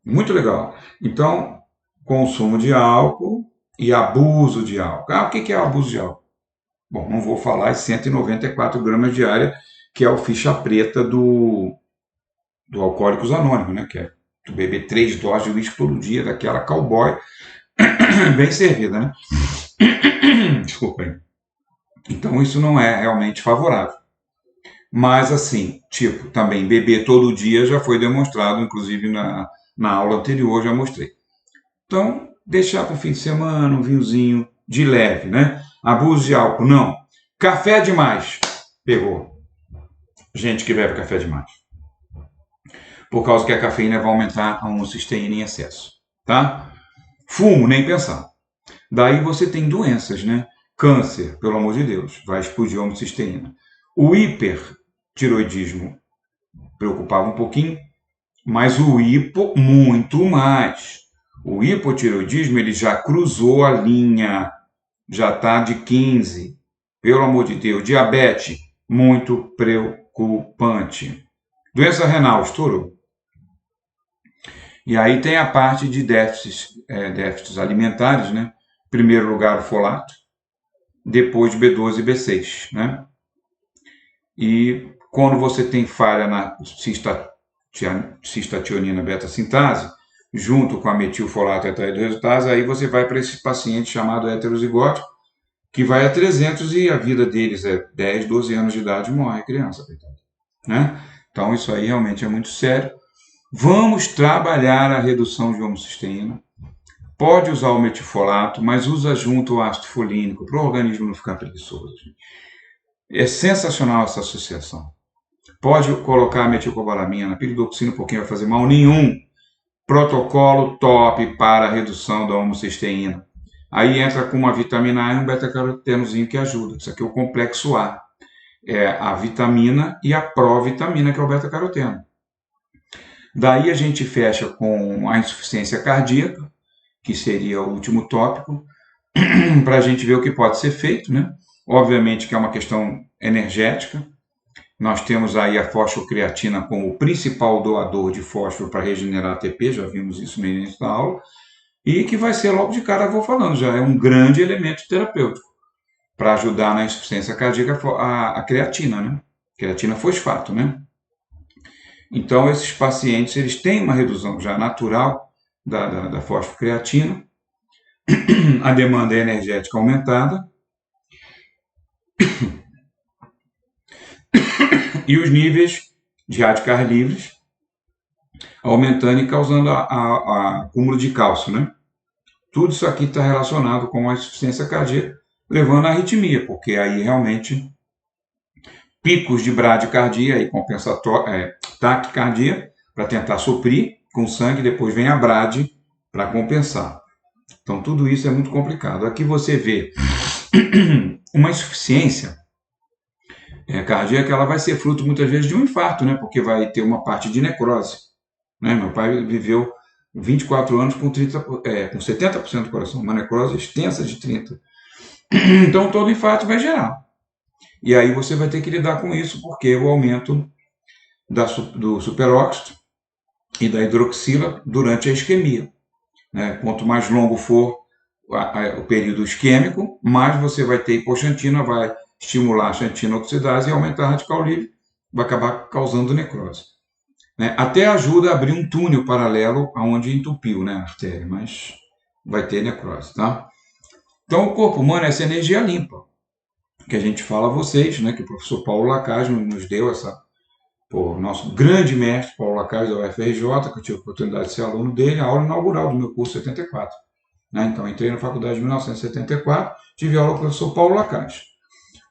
Muito legal. Então, consumo de álcool e abuso de álcool. O que é o abuso de álcool? Bom, não vou falar, é 194 gramas diária, que é o ficha preta do Alcoólicos Anônimos, né? Que é tu beber 3 doses de uísque todo dia, daquela cowboy, bem servida, né? Desculpa aí. Então, isso não é realmente favorável. Mas, assim, tipo, também beber todo dia já foi demonstrado, inclusive na aula anterior já mostrei. Então, deixar para o fim de semana um vinhozinho de leve, né? Abuso de álcool, não. Café demais, pegou. Gente que bebe café demais. Por causa que a cafeína vai aumentar a homocisteína em excesso, tá? Fumo, nem pensar. Daí você tem doenças, né? Câncer, pelo amor de Deus, vai explodir a homocisteína. O hipertiroidismo preocupava um pouquinho, mas o hipo muito mais. O hipotiroidismo ele já cruzou a linha, já está de 15. Pelo amor de Deus, diabetes, muito preocupante. Doença renal, estourou. E aí tem a parte de déficits alimentares, né? Em primeiro lugar o folato, depois B12 e B6, né? E quando você tem falha na cistationina beta-sintase, junto com a metilfolato tetrahidrogelatase, aí você vai para esse paciente chamado heterozigótico, que vai a 300 e a vida deles é 10, 12 anos de idade e morre criança. Né? Então isso aí realmente é muito sério. Vamos trabalhar a redução de homocisteína. Pode usar o metilfolato, mas usa junto o ácido folínico para o organismo não ficar preguiçoso. É sensacional essa associação. Pode colocar a metilcobalamina, piridoxina, um pouquinho vai fazer mal nenhum. Protocolo top para a redução da homocisteína. Aí entra com uma vitamina A e um beta-carotenozinho que ajuda. Isso aqui é o complexo A. É a vitamina e a provitamina, que é o beta-caroteno. Daí a gente fecha com a insuficiência cardíaca, que seria o último tópico, para a gente ver o que pode ser feito, né? Obviamente que é uma questão energética. Nós temos aí a fosfocreatina como o principal doador de fósforo para regenerar ATP, já vimos isso no início da aula, e que vai ser logo de cara, vou falando, já é um grande elemento terapêutico para ajudar na insuficiência cardíaca a creatina, né? Creatina fosfato, né? Então, esses pacientes, eles têm uma redução já natural da fosfocreatina, a demanda energética aumentada, e os níveis de radicais livres aumentando e causando acúmulo de cálcio, né? Tudo isso aqui está relacionado com a insuficiência cardíaca, levando à arritmia, porque aí realmente picos de bradicardia e taquicardia para tentar suprir com sangue, depois vem a brade para compensar. Então tudo isso é muito complicado. Aqui você vê uma insuficiência cardíaca, ela vai ser fruto muitas vezes de um infarto, né? Porque vai ter uma parte de necrose. Né? Meu pai viveu 24 anos com 70% do coração, uma necrose extensa de 30%. Então todo infarto vai gerar. E aí você vai ter que lidar com isso, porque o aumento do superóxido e da hidroxila durante a isquemia. Né? Quanto mais longo for o período isquêmico, mais você vai ter hipoxantina, vai estimular a xantina oxidase e aumentar a radical livre, vai acabar causando necrose. Né? Até ajuda a abrir um túnel paralelo aonde entupiu, né, a artéria, mas vai ter necrose. Tá? Então o corpo humano é essa energia limpa, que a gente fala a vocês, né, que o professor Paulo Lacage nos deu nosso grande mestre Paulo Lacage da UFRJ, que eu tive a oportunidade de ser aluno dele, a aula inaugural do meu curso 74. Né? Então, entrei na faculdade em 1974, tive aula com o professor Paulo Lacage.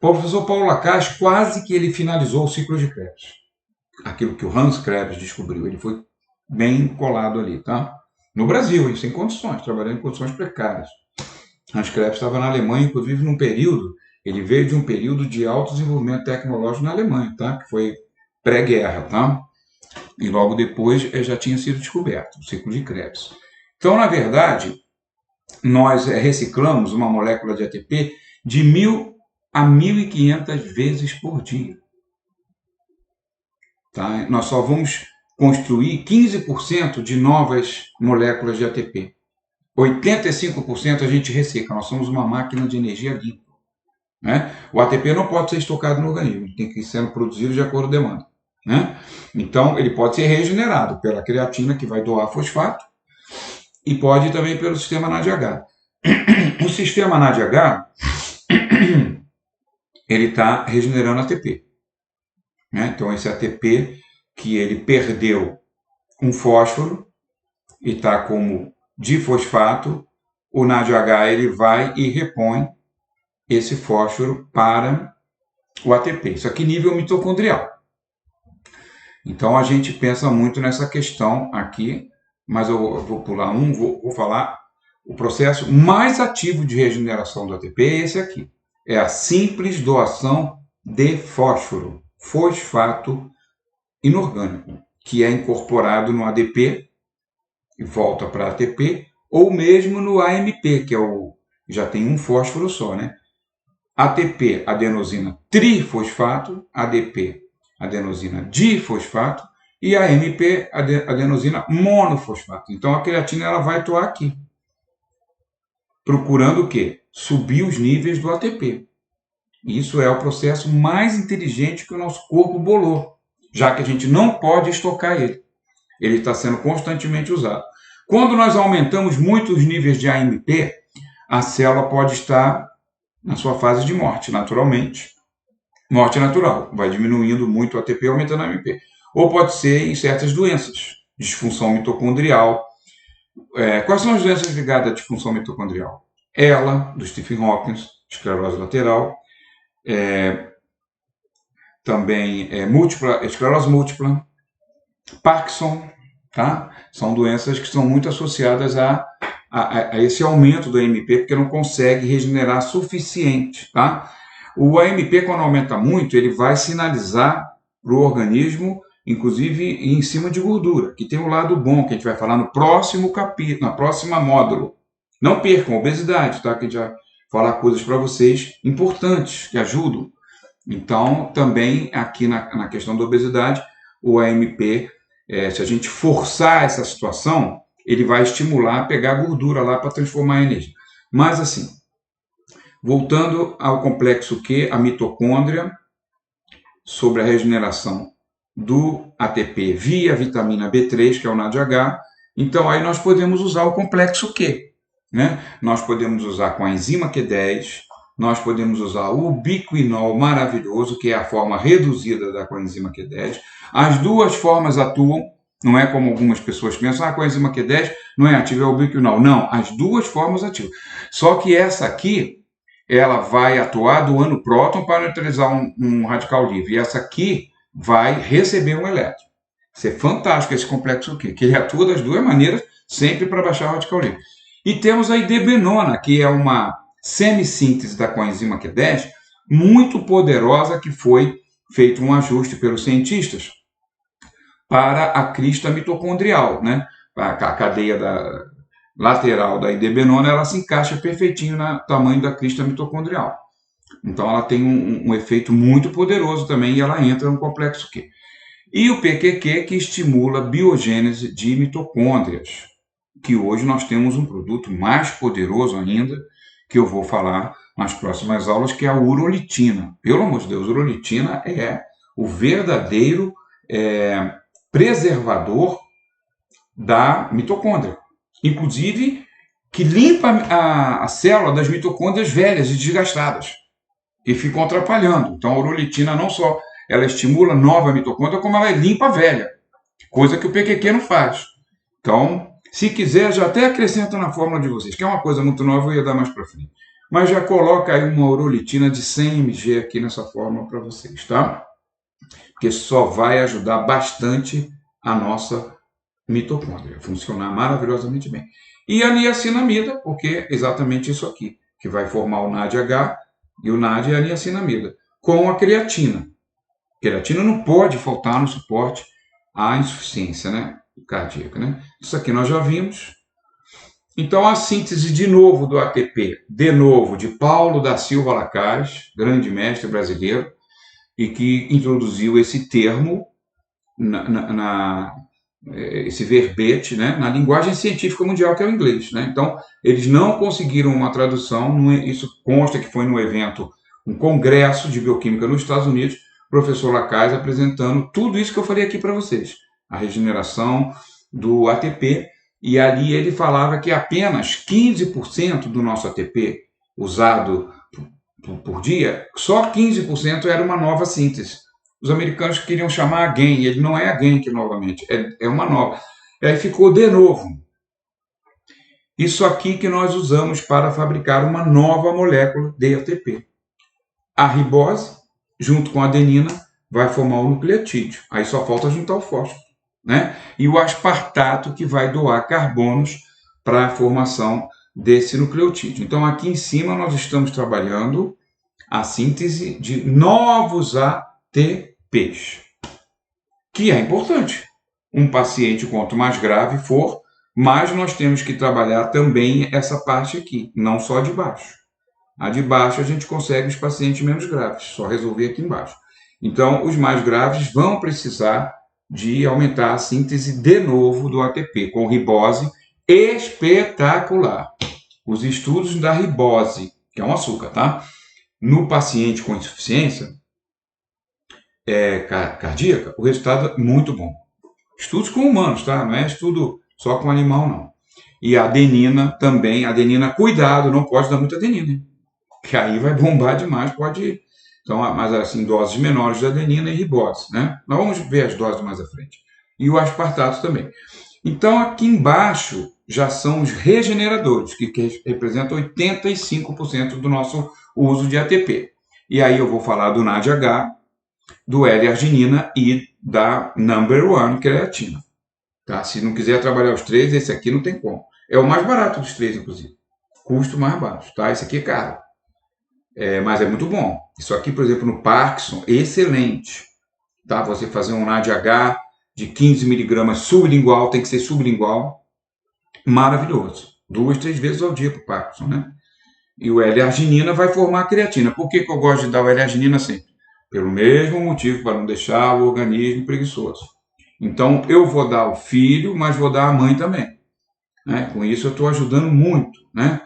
O professor Paulo Lacage quase que ele finalizou o ciclo de Krebs. aquilo que o Hans Krebs descobriu. Ele foi bem colado ali, tá? No Brasil, sem condições, trabalhando em condições precárias. Hans Krebs estava na Alemanha, inclusive num período, ele veio de um período de alto desenvolvimento tecnológico na Alemanha, tá? Que foi pré-guerra, tá? E logo depois já tinha sido descoberto o ciclo de Krebs. Então, na verdade, nós reciclamos uma molécula de ATP de 1.000 a 1.500 vezes por dia. Tá? Nós só vamos construir 15% de novas moléculas de ATP. 85% a gente recicla, nós somos uma máquina de energia limpa. Né? O ATP não pode ser estocado no organismo, ele tem que ir sendo produzido de acordo com a demanda. Né? Então, ele pode ser regenerado pela creatina, que vai doar fosfato, e pode também pelo sistema NADH. O sistema NADH, ele está regenerando ATP. Né? Então, esse ATP que ele perdeu um fósforo e está como difosfato, o NADH ele vai e repõe esse fósforo para o ATP. Isso aqui nível mitocondrial. Então a gente pensa muito nessa questão aqui, mas eu vou pular vou falar o processo mais ativo de regeneração do ATP é esse aqui. É a simples doação de fósforo, fosfato inorgânico, que é incorporado no ADP e volta para ATP, ou mesmo no AMP, que é já tem um fósforo só, né? ATP, adenosina trifosfato, ADP, adenosina difosfato, e AMP, adenosina monofosfato. Então a creatina ela vai atuar aqui, procurando o quê? Subir os níveis do ATP. Isso é o processo mais inteligente que o nosso corpo bolou, já que a gente não pode estocar ele. Ele está sendo constantemente usado. Quando nós aumentamos muito os níveis de AMP, a célula pode estar na sua fase de morte, naturalmente. Morte natural, vai diminuindo muito o ATP, aumentando a AMP. Ou pode ser em certas doenças, disfunção mitocondrial. Quais são as doenças ligadas à disfunção mitocondrial? ELA, do Stephen Hawking, esclerose lateral, também esclerose múltipla, Parkinson, tá? São doenças que são muito associadas a esse aumento do AMP, porque não consegue regenerar suficiente, tá? O AMP, quando aumenta muito, ele vai sinalizar para o organismo, inclusive em cima de gordura, que tem um lado bom, que a gente vai falar no próximo capítulo, na próxima módulo. Não percam, obesidade, tá? Que a gente vai falar coisas para vocês importantes, que ajudam. Então, também aqui na questão da obesidade, o AMP, se a gente forçar essa situação, ele vai estimular a pegar gordura lá para transformar em energia. Mas assim, voltando ao complexo Q, a mitocôndria, sobre a regeneração do ATP via vitamina B3, que é o NADH, então aí nós podemos usar o complexo Q. Né? Nós podemos usar com a enzima Q10, nós podemos usar o ubiquinol maravilhoso, que é a forma reduzida da coenzima Q10. As duas formas atuam, não é como algumas pessoas pensam, a coenzima Q10 não é ativa, é o ubiquinol. Não, as duas formas ativas. Só que essa aqui, ela vai atuar doando próton para neutralizar um radical livre. E essa aqui vai receber um elétron. Isso é fantástico, esse complexo Q, que ele atua das duas maneiras, sempre para baixar o radical livre. E temos a idebenona, que é uma semissíntese da coenzima Q10, muito poderosa, que foi feito um ajuste pelos cientistas para a crista mitocondrial, né? A cadeia lateral da idebenona, ela se encaixa perfeitinho no tamanho da crista mitocondrial. Então ela tem um efeito muito poderoso também e ela entra no complexo Q. E o PQQ, que estimula a biogênese de mitocôndrias, que hoje nós temos um produto mais poderoso ainda, que eu vou falar nas próximas aulas, que é a urolitina. Pelo amor de Deus, a urolitina é o verdadeiro preservador da mitocôndria. Inclusive, que limpa a célula das mitocôndrias velhas e desgastadas, e ficam atrapalhando. Então, a urolitina não só ela estimula nova mitocôndria, como ela limpa a velha, coisa que o PQQ não faz. Então, se quiser, já até acrescenta na fórmula de vocês, que é uma coisa muito nova, eu ia dar mais para frente. Mas já coloca aí uma urolitina de 100 mg aqui nessa fórmula para vocês, tá? porque só vai ajudar bastante a nossa mitocôndria, funcionar maravilhosamente bem. E a niacinamida, porque é exatamente isso aqui, que vai formar o NADH, e o NAD é a niacinamida, com a creatina. Creatina não pode faltar no suporte à insuficiência, né, cardíaca, né? Isso aqui nós já vimos. Então, a síntese de novo do ATP, de novo, de Paulo da Silva Lacaz, grande mestre brasileiro, e que introduziu esse termo, esse verbete, né, na linguagem científica mundial, que é o inglês. Né? Então, eles não conseguiram uma tradução, isso consta que foi no evento, um congresso de bioquímica nos Estados Unidos, professor Lacaz apresentando tudo isso que eu falei aqui para vocês, a regeneração do ATP, e ali ele falava que apenas 15% do nosso ATP usado por dia, só 15% era uma nova síntese. Os americanos queriam chamar again, ele não é again que novamente, é uma nova. Aí ficou de novo. Isso aqui que nós usamos para fabricar uma nova molécula de ATP. A ribose, junto com a adenina, vai formar o nucleotídeo. Aí só falta juntar o fósforo. Né? E o aspartato, que vai doar carbonos para a formação desse nucleotídeo. Então, aqui em cima, nós estamos trabalhando a síntese de novos ATPs, que é importante. Um paciente, quanto mais grave for, mais nós temos que trabalhar também essa parte aqui, não só de baixo. A de baixo a gente consegue os pacientes menos graves, só resolver aqui embaixo. Então, os mais graves vão precisar de aumentar a síntese de novo do ATP, com ribose espetacular. Os estudos da ribose, que é um açúcar, tá? No paciente com insuficiência cardíaca, o resultado é muito bom. Estudos com humanos, tá? Não é estudo só com animal, não. E a adenina também, cuidado, não pode dar muita adenina, que aí vai bombar demais, pode... Então, mas assim, doses menores de adenina e ribose, né? Nós vamos ver as doses mais à frente. E o aspartato também. Então, aqui embaixo já são os regeneradores, que representam 85% do nosso uso de ATP. E aí eu vou falar do NADH, do L-arginina e da number one, creatina. Tá? Se não quiser trabalhar os três, esse aqui não tem como. É o mais barato dos três, inclusive. Custo mais baixo, tá? Esse aqui é caro. Mas é muito bom. Isso aqui, por exemplo, no Parkinson, excelente. Tá? Você fazer um NADH de 15 miligramas sublingual, tem que ser sublingual, maravilhoso. 2, 3 vezes ao dia para o Parkinson, né? E o L-arginina vai formar a creatina. Por que eu gosto de dar o L-arginina sempre? Pelo mesmo motivo, para não deixar o organismo preguiçoso. Então, eu vou dar ao filho, mas vou dar à mãe também. Né? Com isso, eu estou ajudando muito. Né?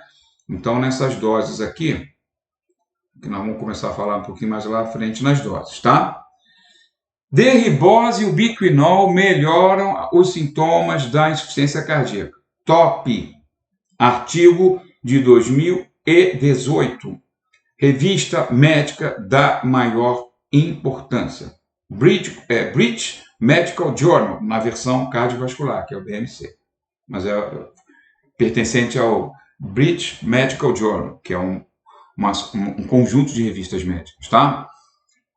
Então, nessas doses aqui, que nós vamos começar a falar um pouquinho mais lá à frente nas doses, tá? D-ribose e o biquinol melhoram os sintomas da insuficiência cardíaca. Top! Artigo de 2018. Revista médica da maior importância. British Medical Journal, na versão cardiovascular, que é o BMC. Mas é pertencente ao British Medical Journal, que é um conjunto de revistas médicas, tá?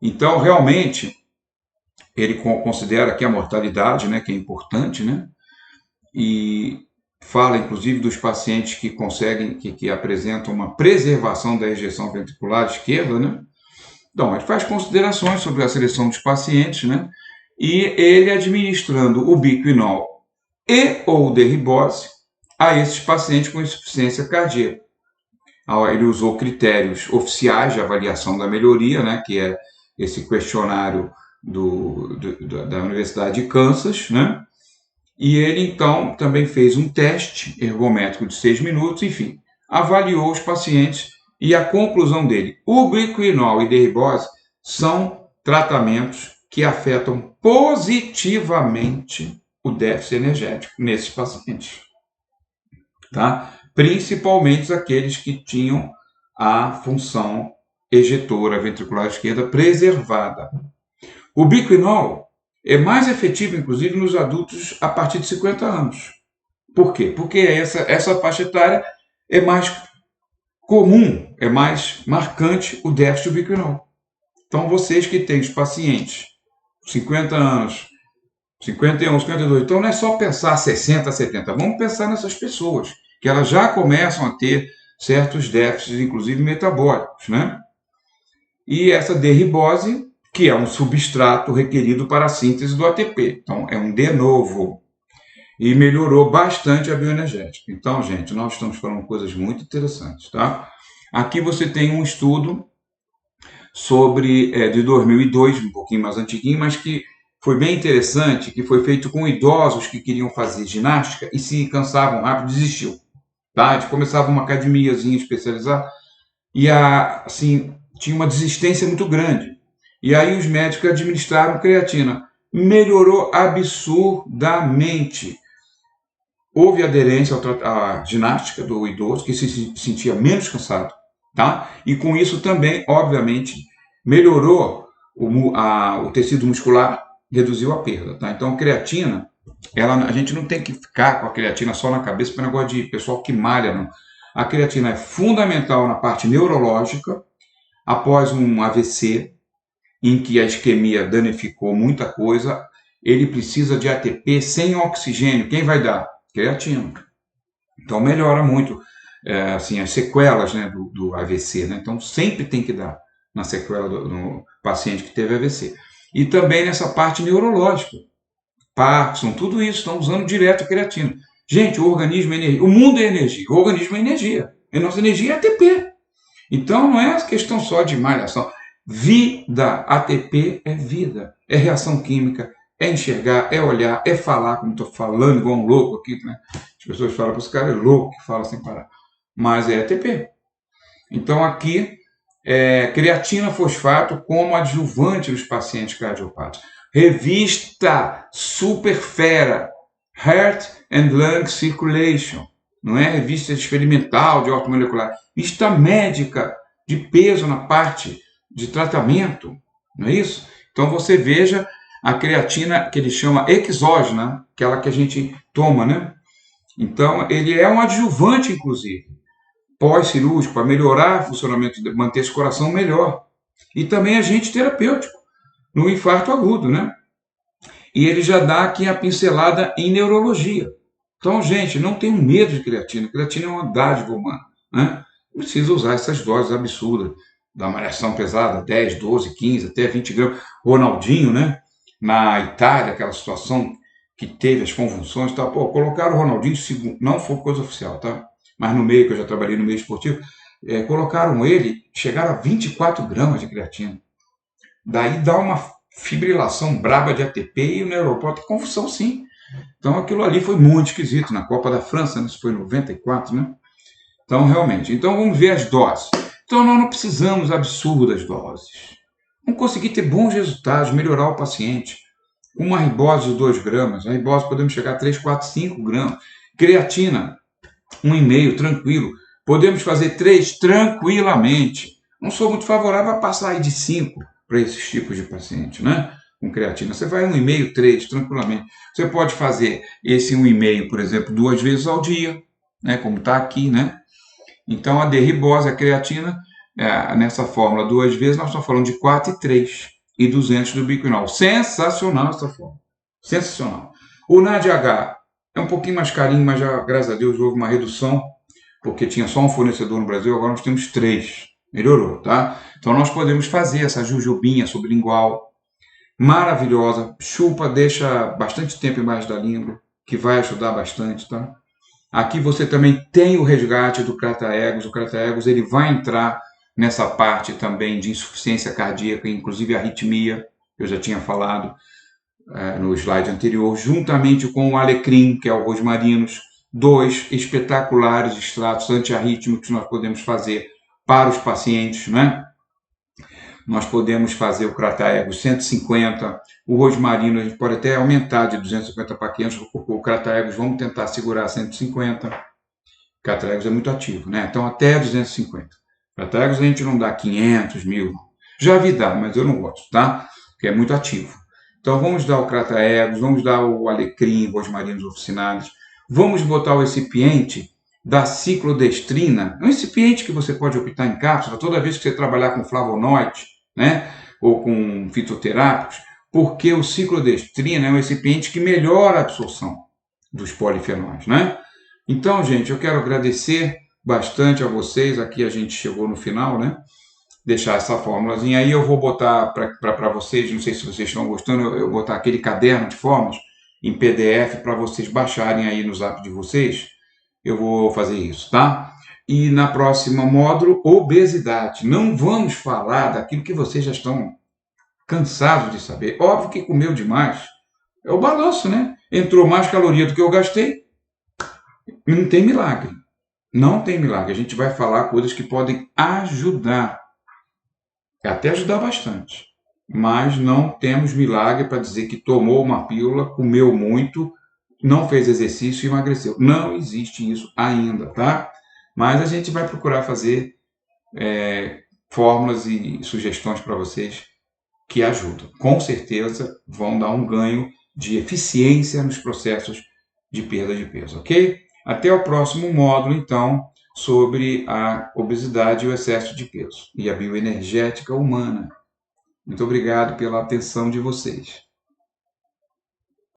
Então, realmente, ele considera aqui a mortalidade, né, que é importante, né? E fala, inclusive, dos pacientes que conseguem, que apresentam uma preservação da ejeção ventricular esquerda, né? Então, ele faz considerações sobre a seleção dos pacientes, né? E ele administrando o biquinol e ou D-ribose a esses pacientes com insuficiência cardíaca. Ele usou critérios oficiais de avaliação da melhoria, né? Que é esse questionário da Universidade de Kansas, né? E ele, então, também fez um teste ergométrico de 6 minutos, enfim, avaliou os pacientes e a conclusão dele: o biquinol e D-ribose são tratamentos que afetam positivamente o déficit energético nesses pacientes, tá? Principalmente aqueles que tinham a função ejetora ventricular esquerda preservada. O biquinol é mais efetivo, inclusive, nos adultos a partir de 50 anos. Por quê? Porque essa faixa etária é mais comum, é mais marcante o déficit do biquinol. Então, vocês que têm os pacientes 50 anos, 51, 52. Então não é só pensar 60, 70. Vamos pensar nessas pessoas, que elas já começam a ter certos déficits, inclusive metabólicos, né? E essa derribose, que é um substrato requerido para a síntese do ATP. Então é um de novo. E melhorou bastante a bioenergética. Então, gente, nós estamos falando coisas muito interessantes, tá? Aqui você tem um estudo de 2002, um pouquinho mais antiguinho, mas que foi bem interessante, que foi feito com idosos que queriam fazer ginástica e se cansavam rápido, desistiu. Tá? Eles começavam uma academiazinha especializada e assim, tinha uma desistência muito grande. E aí os médicos administraram creatina. Melhorou absurdamente. Houve aderência à ginástica do idoso, que se sentia menos cansado, tá? E com isso também, obviamente, melhorou o tecido muscular, reduziu a perda, tá? Então, a creatina, a gente não tem que ficar com a creatina só na cabeça para negócio de pessoal que malha, não. A creatina é fundamental na parte neurológica, após um AVC, em que a isquemia danificou muita coisa, ele precisa de ATP sem oxigênio. Quem vai dar? Creatina. Então melhora muito assim, as sequelas, né, do AVC. Né? Então sempre tem que dar na sequela no paciente que teve AVC. E também nessa parte neurológica. Parkinson, tudo isso, estão usando direto a creatina. Gente, o organismo é energia. O mundo é energia. O organismo é energia. E nossa energia é ATP. Então não é questão só de malhação. Vida, ATP é vida. É reação química, é enxergar, é olhar, é falar, como estou falando igual um louco aqui, né? As pessoas falam para esse cara é louco que fala sem parar. Mas é ATP. Então aqui, creatina fosfato como adjuvante nos pacientes cardiopáticos. Revista super fera, Heart and Lung Circulation. Não é revista experimental de ortomolecular. Revista médica de peso na parte de tratamento. Não é isso? Então você veja a creatina que ele chama exógena, aquela que a gente toma, né? Então, ele é um adjuvante, inclusive, pós-cirúrgico, para melhorar o funcionamento, manter esse coração melhor. E também agente terapêutico, no infarto agudo, né? E ele já dá aqui a pincelada em neurologia. Então, gente, não tenham medo de creatina. Creatina é uma dádiva humana, né? Não precisa usar essas doses absurdas da malhação pesada, 10, 12, 15, até 20 gramas. Ronaldinho, né? Na Itália, aquela situação que teve as convulsões, tá? Pô, colocaram o Ronaldinho, não foi coisa oficial, tá? Mas no meio, que eu já trabalhei no meio esportivo, colocaram ele, chegaram a 24 gramas de creatina. Daí dá uma fibrilação braba de ATP e o neuropó tem convulsão, sim. Então aquilo ali foi muito esquisito na Copa da França, né? Isso foi em 94, né? Então, realmente. Então, vamos ver as doses. Então, nós não precisamos absurdas doses. Vamos conseguir ter bons resultados, melhorar o paciente. Uma ribose de 2 gramas. A ribose podemos chegar a 3, 4, 5 gramas. Creatina, 1,5, tranquilo. Podemos fazer 3 tranquilamente. Não sou muito favorável a passar aí de 5 para esses tipos de paciente, né? Com creatina. Você vai 1,5, 3, tranquilamente. Você pode fazer esse 1,5, por exemplo, 2 vezes ao dia, né? Como está aqui, né? Então, a derribose, a creatina, nessa fórmula 2 vezes, nós estamos falando de 4 e 3 e 200 do biquinol. Sensacional essa fórmula. Sensacional. O NADH é um pouquinho mais carinho, mas já, graças a Deus, houve uma redução, porque tinha só um fornecedor no Brasil, agora nós temos 3. Melhorou, tá? Então, nós podemos fazer essa jujubinha sublingual, maravilhosa, chupa, deixa bastante tempo embaixo da língua, que vai ajudar bastante, tá? Aqui você também tem o resgate do Crataegus. O Crataegus ele vai entrar nessa parte também de insuficiência cardíaca, inclusive arritmia, que eu já tinha falado no slide anterior, juntamente com o alecrim, que é o rosmarinos, 2 espetaculares extratos antiarrítmicos que nós podemos fazer para os pacientes, né? Nós podemos fazer o Crataegus 150, o rosmarino a gente pode até aumentar de 250 para 500, o Crataegus vamos tentar segurar 150, o Crataegus é muito ativo, né? Então até 250. Crataegus a gente não dá 500, 1000, já vi dar, mas eu não gosto, tá? Porque é muito ativo. Então vamos dar o Crataegus, vamos dar o alecrim, rosmarinos oficinados, vamos botar o recipiente da ciclodestrina, um recipiente que você pode optar em cápsula, toda vez que você trabalhar com flavonoide, né, ou com fitoterápicos, porque o ciclodestrina é um recipiente que melhora a absorção dos polifenóis, né? Então, gente, eu quero agradecer bastante a vocês. Aqui a gente chegou no final, né? Deixar essa fórmulazinha aí. Eu vou botar para vocês, não sei se vocês estão gostando, eu botar aquele caderno de fórmulas em PDF para vocês baixarem aí no zap de vocês. Eu vou fazer isso, tá? E na próxima módulo, obesidade. Não vamos falar daquilo que vocês já estão cansados de saber. Óbvio que comeu demais. É o balanço, né? Entrou mais caloria do que eu gastei. Não tem milagre. Não tem milagre. A gente vai falar coisas que podem ajudar. Até ajudar bastante. Mas não temos milagre para dizer que tomou uma pílula, comeu muito, não fez exercício e emagreceu. Não existe isso ainda, tá? Mas a gente vai procurar fazer fórmulas e sugestões para vocês que ajudam. Com certeza vão dar um ganho de eficiência nos processos de perda de peso, ok? Até o próximo módulo, então, sobre a obesidade e o excesso de peso e a bioenergética humana. Muito obrigado pela atenção de vocês.